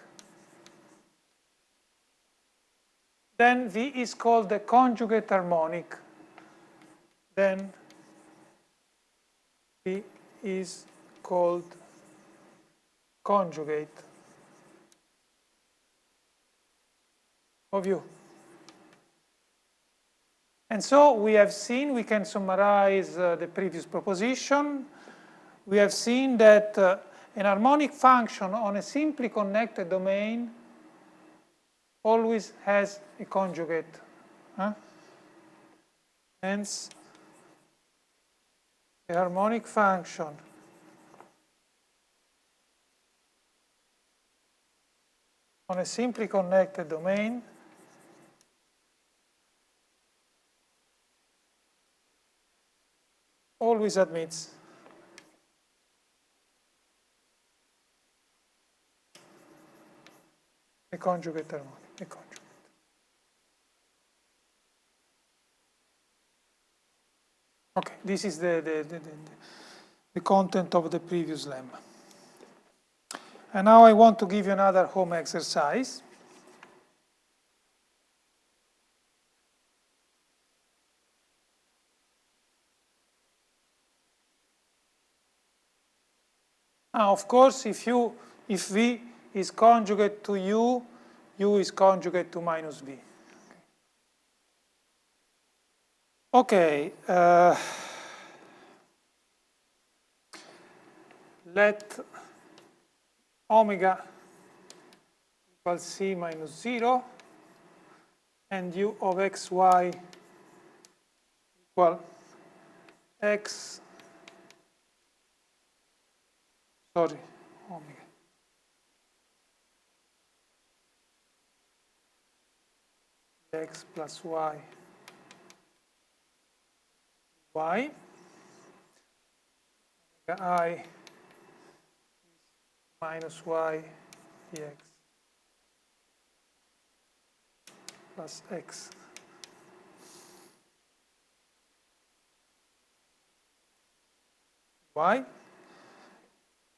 then V is called the conjugate harmonic. Then V is called conjugate of U. And so we have seen, we can summarize the previous proposition. We have seen that an harmonic function on a simply connected domain always has a conjugate. Hence, a harmonic function on a simply connected domain always admits a conjugate harmonic, a conjugate. Okay, this is the content of the previous lemma. And now I want to give you another home exercise. Now, of course, if V is conjugate to U, U is conjugate to minus V. Okay. Let omega equal C minus 0 and U of xy equal x, sorry, omega. X plus y, y, omega I is minus y dx plus x. Y.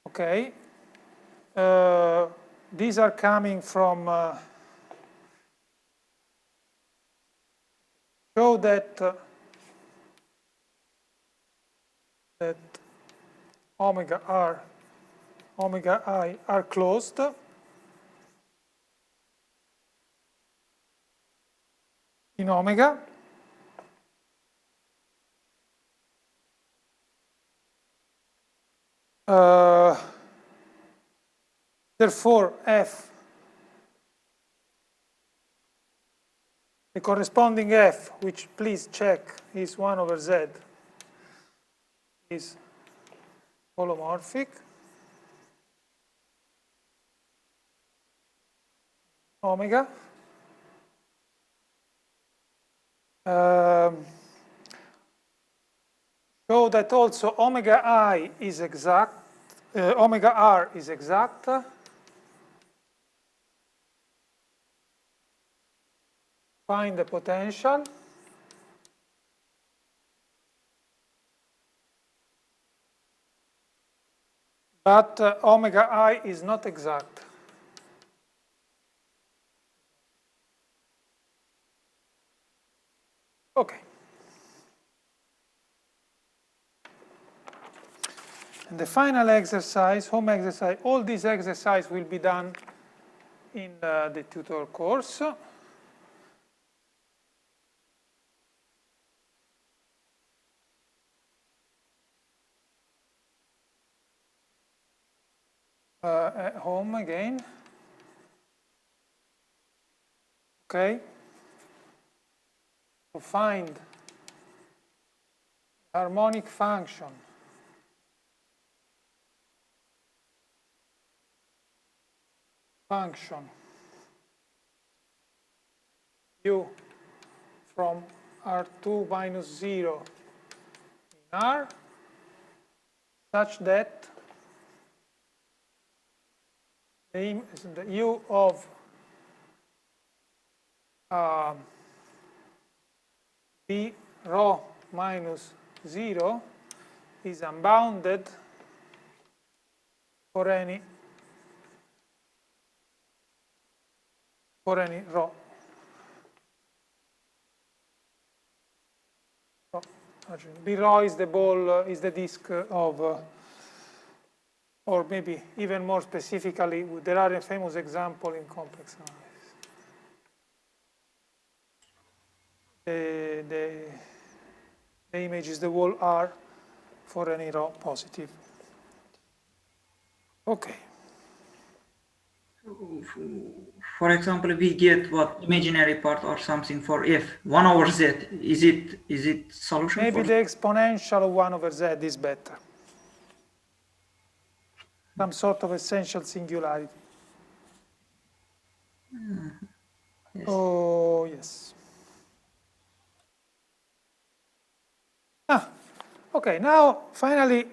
Okay. These are coming from show that that omega I are closed. In omega. Therefore, F, the corresponding F, which please check is 1 over Z, is holomorphic. Omega. Show that also omega I is exact, omega R is exact. Find the potential. But omega I is not exact. Okay. And the final exercise, home exercise, all these exercises will be done in the tutor course. At home again. Okay. To find harmonic function function u from R2 minus 0 in R such that the u of b rho minus 0 is unbounded for any rho. B rho is the ball, is the disk of, or maybe even more specifically, there are a famous example in complex analysis. The image is the wall R for any rho positive. Okay. For example, we get what imaginary part or something for f 1 over z. Is it solution? Maybe for the exponential of 1 over z is better. Some sort of essential singularity. Yes. Oh, yes. Okay, now finally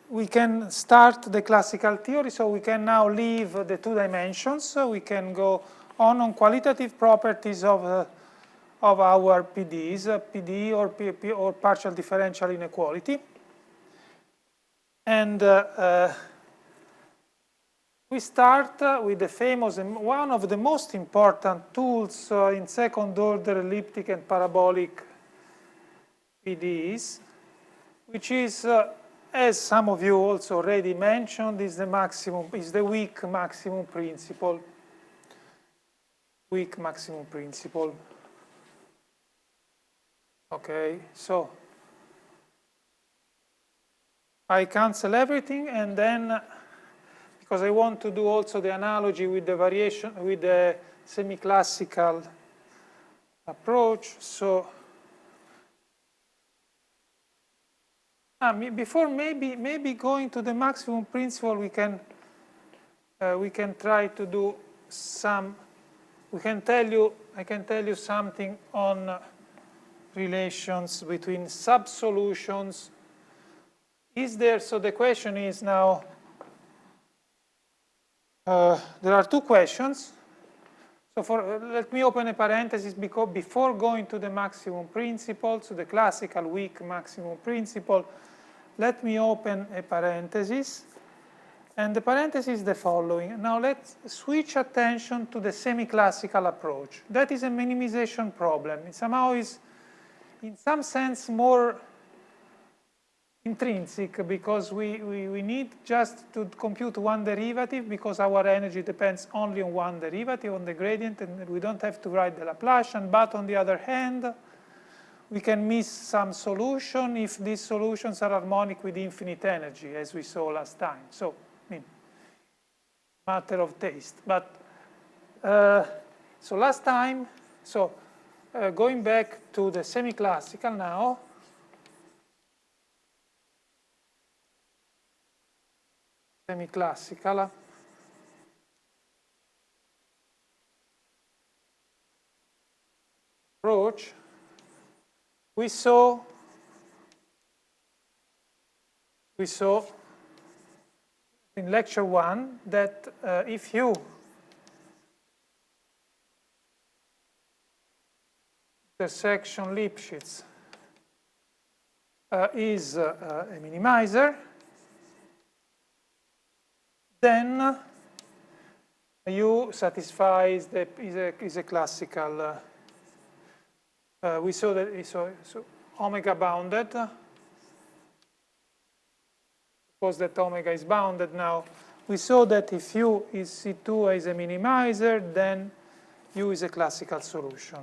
we can start the classical theory, so we can now leave the 2 dimensions, so we can go on qualitative properties of our PDEs, PDE or partial differential inequality. And we start with the famous, one of the most important tools in second order elliptic and parabolic PDEs, which is, as some of you also already mentioned, is the weak maximum principle. Weak maximum principle. Okay, so I cancel everything, and then because I want to do also the analogy with the variation with the semi-classical approach, so before maybe going to the maximum principle, we can try to do some. I can tell you something on relations between sub-solutions. Is there? So the question is now. There are 2 questions. So let me open a parenthesis because before going to the maximum principle, so the classical weak maximum principle, let me open a parenthesis. And the parenthesis is the following. Now let's switch attention to the semi-classical approach. That is a minimization problem. It somehow is, in some sense, more intrinsic because we need just to compute 1 derivative because our energy depends only on 1 derivative, on the gradient, and we don't have to write the Laplacian. But on the other hand, we can miss some solution if these solutions are harmonic with infinite energy, as we saw last time. So, I mean, matter of taste. But so last time, so going back to the semi-classical now. Semi-classical approach, we saw in lecture 1 that if you intersection Lipschitz is a minimizer, then U satisfies is a classical. We saw that so omega bounded. Suppose that omega is bounded now. We saw that if U is C2 is a minimizer, then U is a classical solution.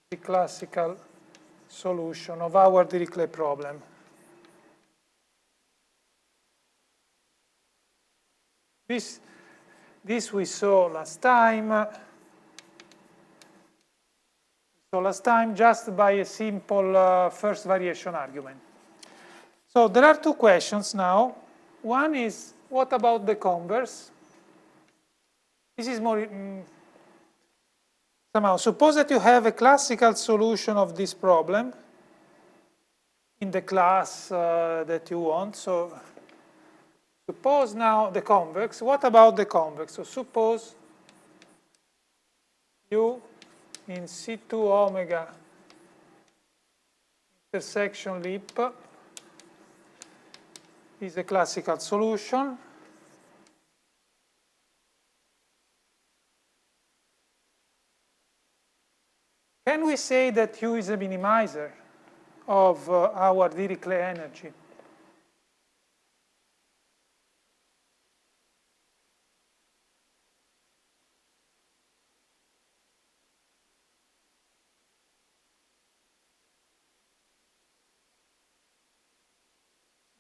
The classical solution of our Dirichlet problem. This we saw last time. Just by a simple first variation argument. So there are 2 questions now. One is, what about the converse? This is more, somehow, suppose that you have a classical solution of this problem in the class that you want. So suppose now the convex. What about the convex? So suppose U in C2 omega intersection lip is a classical solution. Can we say that U is a minimizer of our Dirichlet energy?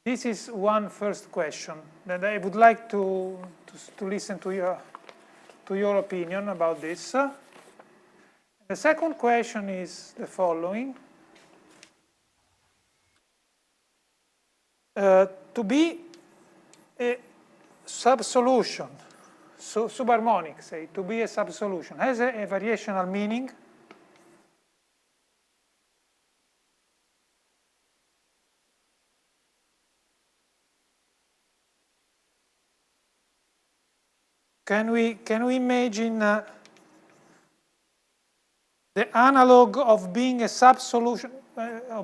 This is one first question that I would like to listen to your opinion about this. The second question is the following. To be a subsolution, so subharmonic, say, to be a subsolution, has a variational meaning. Can we imagine the analog of being a subsolution, a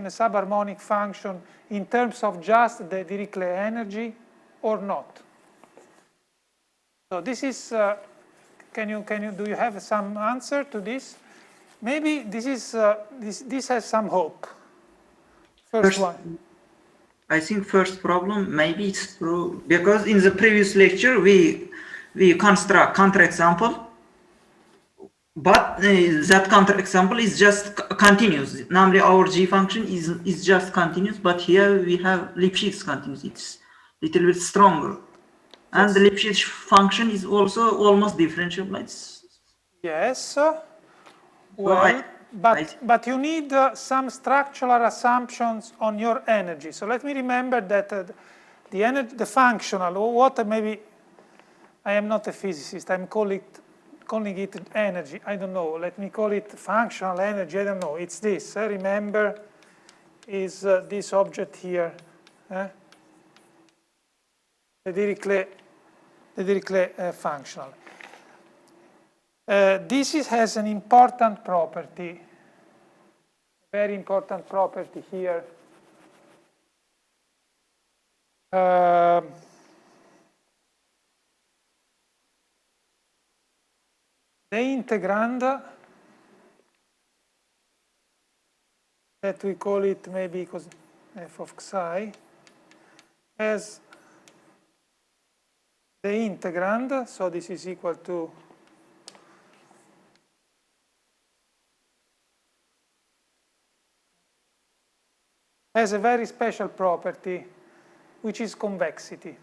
subharmonic function in terms of just the Dirichlet energy, or not? So this is. Do you have some answer to this? Maybe this is this has some hope. First one. I think first problem, maybe it's true, because in the previous lecture we construct counterexample, but that counterexample is just continuous. Namely, our G function is just continuous, but here we have Lipschitz continuous. It's a little bit stronger. And Yes. the Lipschitz function is also almost differential. Yes. Well, but you need some structural assumptions on your energy. So let me remember that the energy, the functional, or what maybe, I am not a physicist, I'm calling it energy, I don't know, let me call it functional energy, I don't know, it's this, remember, is this object here, the Dirichlet functional. This has an important property, a very important property here. The integrand, that we call it maybe because f of xi, has the integrand, so this is equal to has a very special property, which is convexity.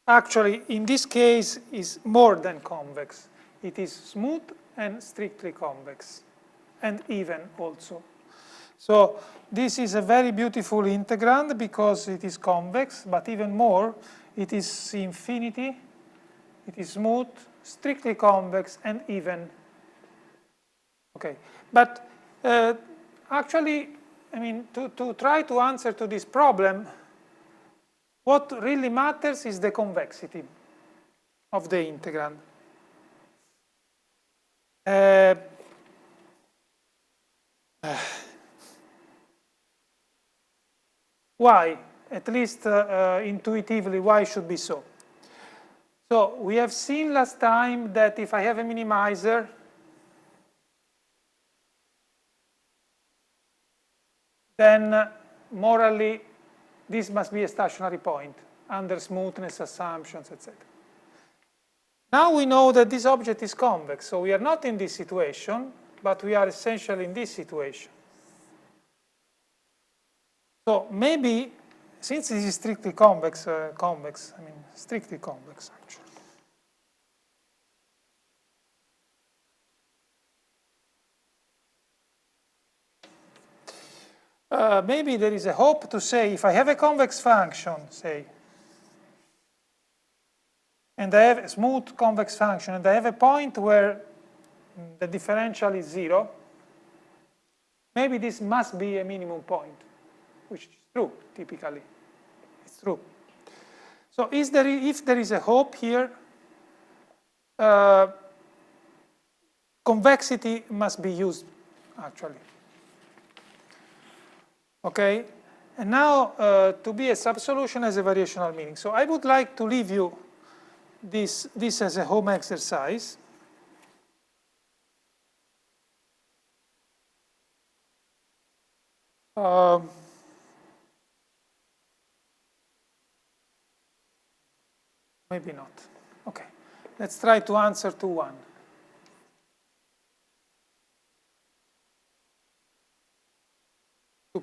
Actually, in this case, is more than convex. It is smooth and strictly convex, and even also. So this is a very beautiful integrand because it is convex, but even more, it is infinity, it is smooth, strictly convex, and even. Okay, but actually, I mean, to try to answer to this problem, what really matters is the convexity of the integrand. Why? At least intuitively, why should be so? So we have seen last time that if I have a minimizer, then morally this must be a stationary point under smoothness assumptions, etc. Now we know that this object is convex, so we are not in this situation, but we are essentially in this situation. So maybe, since this is strictly convex, strictly convex actually. maybe there is a hope to say, if I have a convex function, say, and I have a smooth convex function, and I have a point where the differential is 0, maybe this must be a minimum point, which is true, typically. It's true. So if there is a hope here, convexity must be used, actually. Okay? And now, to be a subsolution has a variational meaning. So I would like to leave you this as a home exercise. Maybe not. Okay. Let's try to answer to 1.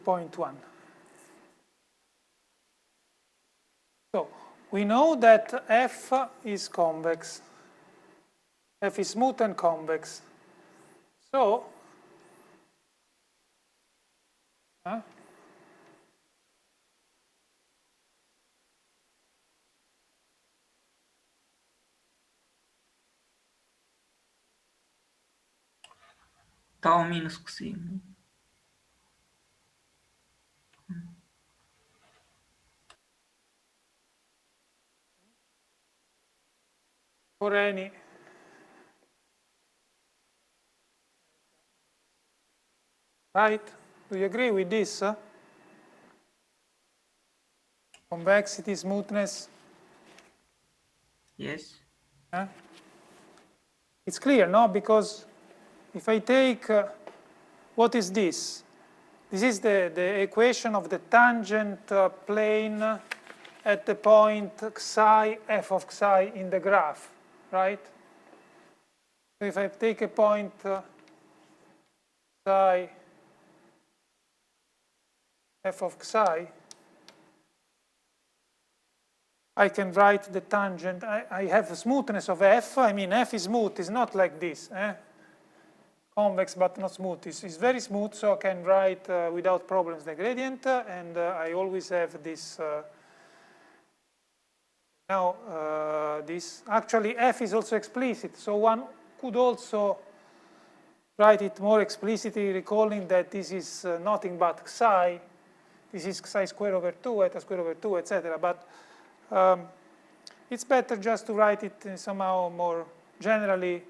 Point 1. So we know that F is convex. F is smooth and convex. So Tau minus psi. for any right? Do you agree with this? Convexity, smoothness? Yes. It's clear, no? Because if I take, what is this? This is the equation of the tangent plane at the point psi, f of psi in the graph, right? So if I take a point psi, f of psi, I can write the tangent. I have a smoothness of f. I mean, f is smooth. It's not like this. Convex but not smooth. It's very smooth, so I can write without problems the gradient. And I always have this. This. Actually, f is also explicit. So one could also write it more explicitly, recalling that this is nothing but psi. This is psi square over 2, eta square over 2, etc. But it's better just to write it somehow more generally,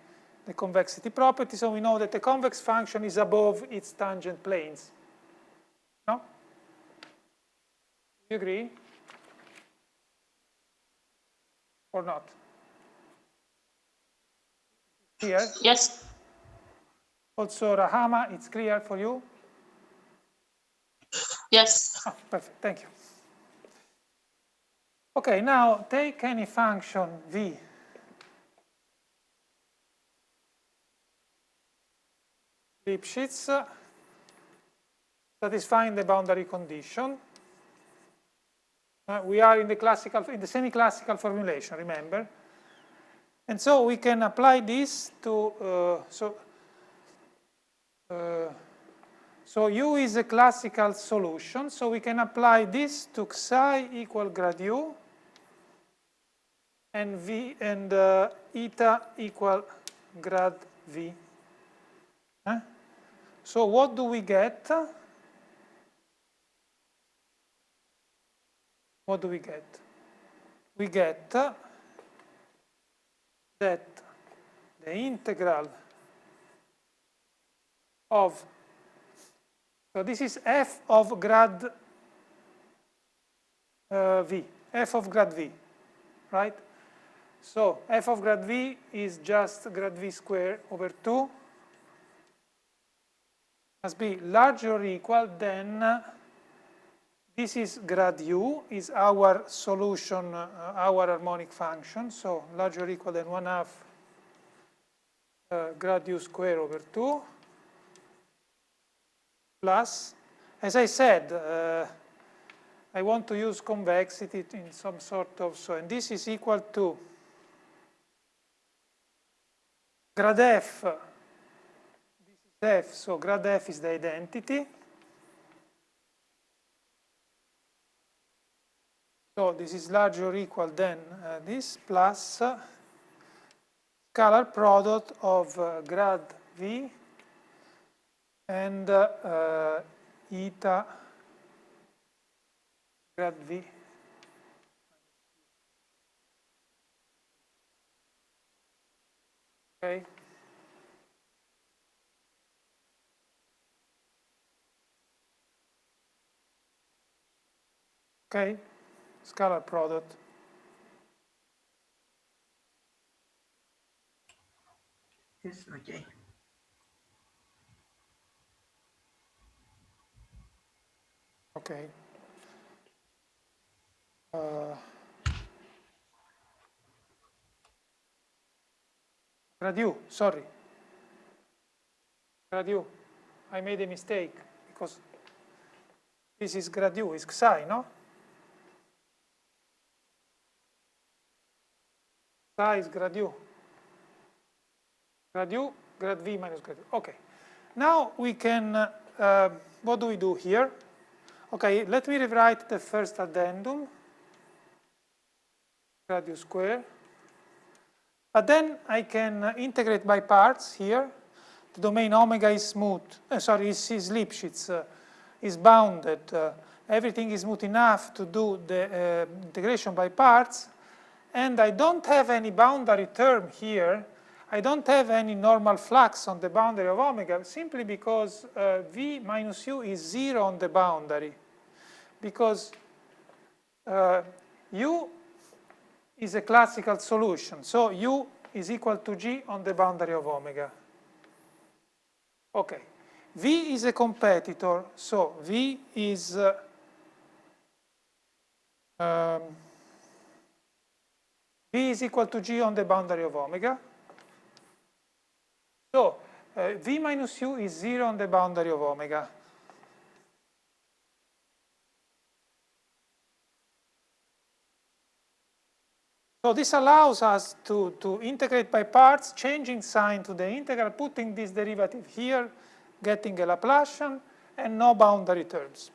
the convexity property, so we know that the convex function is above its tangent planes. No? Do you agree? Or not? Clear? Yes. Also, Rahama, it's clear for you? Yes. Oh, perfect, thank you. Okay, now take any function v. Lipschitz, satisfying the boundary condition. We are in the semi-classical formulation, remember? And so we can apply this to so U is a classical solution, so we can apply this to psi equal grad U and V and eta equal grad V. So what do we get? What do we get? We get that the integral of, so this is f of grad v, f of grad v, right? So f of grad v is just grad v squared over 2, must be larger or equal than, this is grad u, is our solution, our harmonic function, so larger or equal than 1/2 grad u squared over 2, plus, as I said, I want to use convexity in some sort of, so, and this is equal to grad f, this is f, so grad f is the identity, So this is larger or equal than this plus scalar product of grad V and eta grad V. Okay. Okay, scalar product. Yes, okay. Okay. Grad U, sorry. Grad U. I made a mistake because this is grad U, is psi, no? Psi is grad U. Grad U, grad V minus grad U. Okay. Now we can, what do we do here? Okay, let me rewrite the first addendum, grad U square. But then I can integrate by parts here. The domain omega is smooth, is Lipschitz, is bounded. Everything is smooth enough to do the integration by parts. And I don't have any boundary term here. I don't have any normal flux on the boundary of omega, simply because V minus U is 0 on the boundary. Because U is a classical solution. So U is equal to G on the boundary of omega. Okay. V is a competitor. So V is V is equal to G on the boundary of omega. So V minus U is 0 on the boundary of omega. So this allows us to integrate by parts, changing sign to the integral, putting this derivative here, getting a Laplacian, and no boundary terms.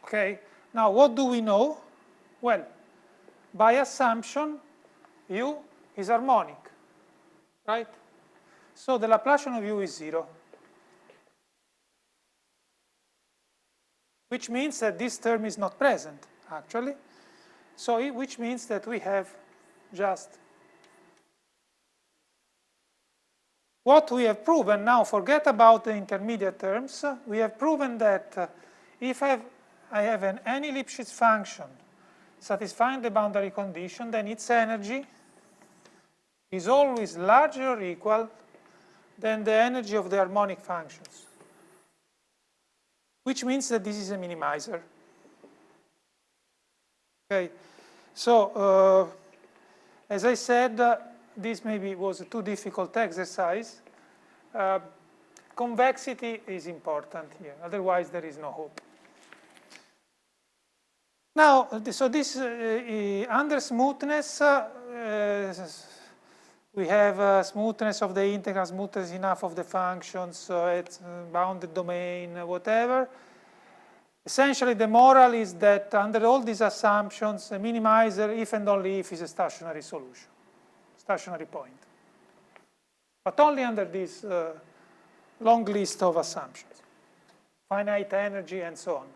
Okay, now what do we know? Well, by assumption, U is harmonic, right? So the Laplacian of U is 0. Which means that this term is not present, actually. So which means that we have just what we have proven. Now forget about the intermediate terms. We have proven that if I have any Lipschitz function satisfying the boundary condition, then its energy is always larger or equal than the energy of the harmonic functions. Which means that this is a minimizer. Okay, so as I said, this maybe was a too difficult exercise. Convexity is important here, otherwise there is no hope. Now, so this under smoothness, we have smoothness of the integral, smoothness enough of the functions, it's bounded domain, whatever. Essentially, the moral is that under all these assumptions, a minimizer, if and only if, is a stationary solution, stationary point. But only under this long list of assumptions, finite energy and so on.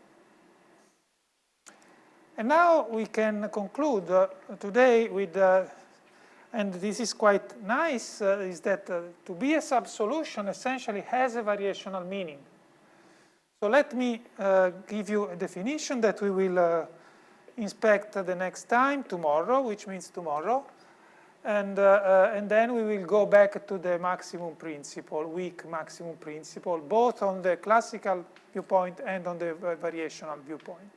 And now we can conclude today with, and this is quite nice, is that to be a subsolution essentially has a variational meaning. So let me give you a definition that we will inspect the next time, tomorrow, which means tomorrow. And then we will go back to the maximum principle, weak maximum principle, both on the classical viewpoint and on the variational viewpoint.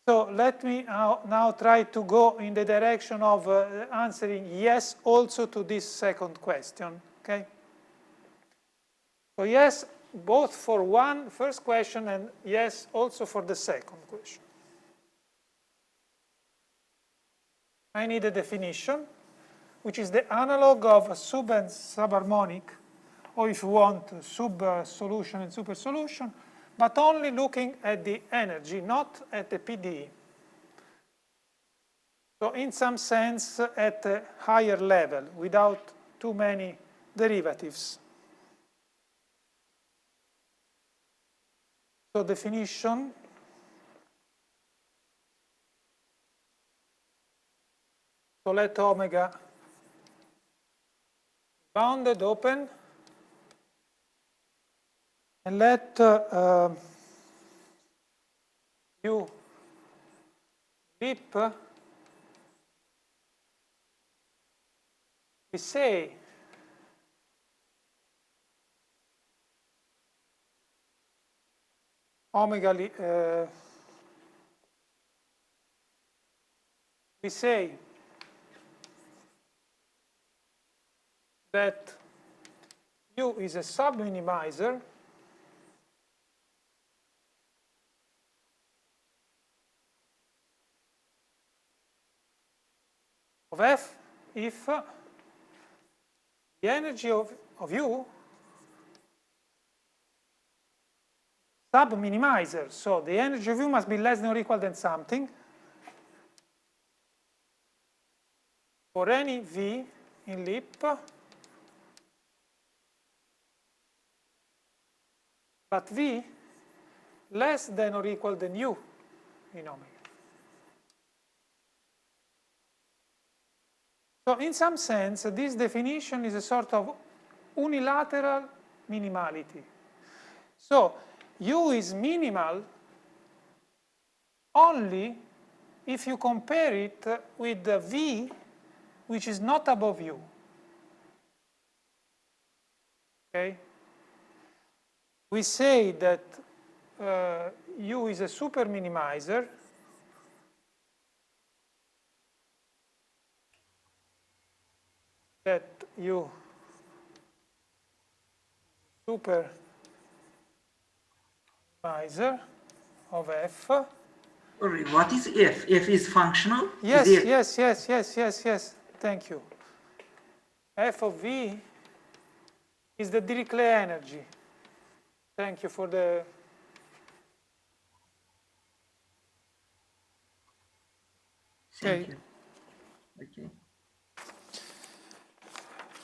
So let me now try to go in the direction of answering yes also to this second question, okay? So yes, both for first question and yes also for the second question. I need a definition, which is the analog of sub and subharmonic, or if you want, sub-solution and super-solution, but only looking at the energy, not at the PDE. So in some sense, at a higher level, without too many derivatives. So definition. So let omega bounded, open, and let u leap. We say omega, we say that u is a subminimizer of f if the energy of u sub-minimizer, so the energy of u must be less than or equal than something for any v in leap, but v less than or equal than u in omega. So in some sense, this definition is a sort of unilateral minimality. So u is minimal only if you compare it with the v which is not above u. Okay? We say that u is a super minimizer that u super minimizer of f. Sorry, what is f? F is functional? Yes, is yes. Thank you. F of v is the Dirichlet energy. Thank you for the... Thank you. Okay.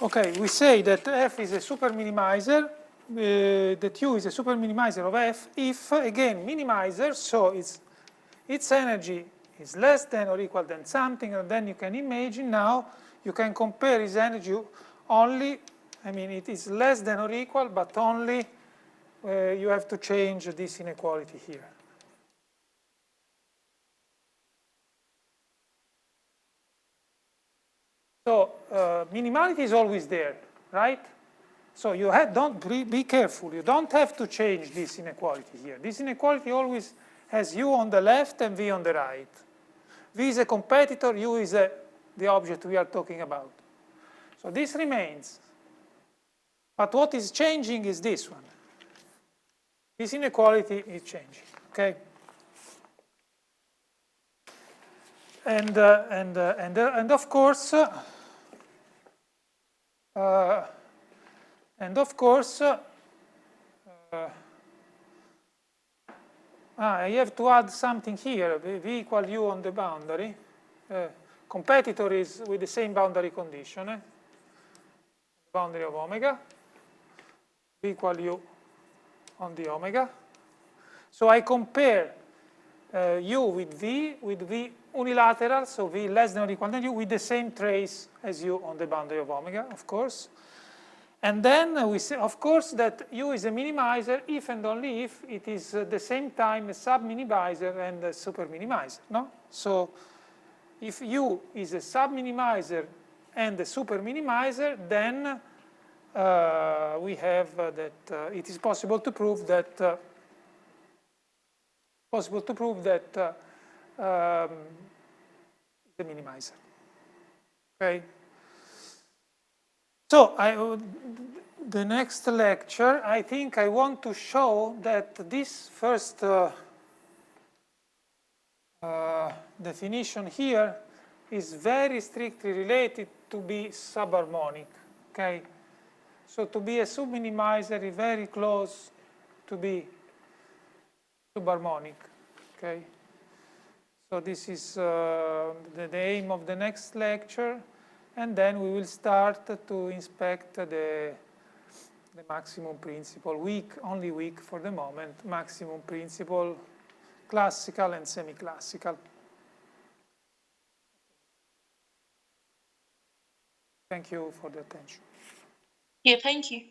Okay, we say that f is a super minimizer, that u is a super minimizer of f if, again, minimizer, so its energy is less than or equal than something, and then you can imagine now you can compare its energy only, I mean, it is less than or equal, but only you have to change this inequality here. So minimality is always there, right? So you don't be careful. You don't have to change this inequality here. This inequality always has u on the left and v on the right. V is a competitor, u is the object we are talking about. So this remains. But what is changing is this one. This inequality is changing. Okay. And of course, I have to add something here. V equal u on the boundary. Competitor is with the same boundary condition. Boundary of omega. V equal u on the omega. So I compare u with v unilateral, so v less than or equal than u, with the same trace as u on the boundary of omega, of course. And then we say, of course, that u is a minimizer if and only if it is at the same time a sub-minimizer and a super-minimizer, no? So if u is a sub-minimizer and a super-minimizer, then we have that it is possible to prove that it's a minimizer. Okay. So the next lecture, I think I want to show that this first definition here is very strictly related to be subharmonic, okay? So to be a subminimizer is very close to be subharmonic, okay? So this is the aim of the next lecture, and then we will start to inspect the maximum principle, only weak for the moment, maximum principle, classical and semi-classical. Thank you for the attention. Yeah, thank you.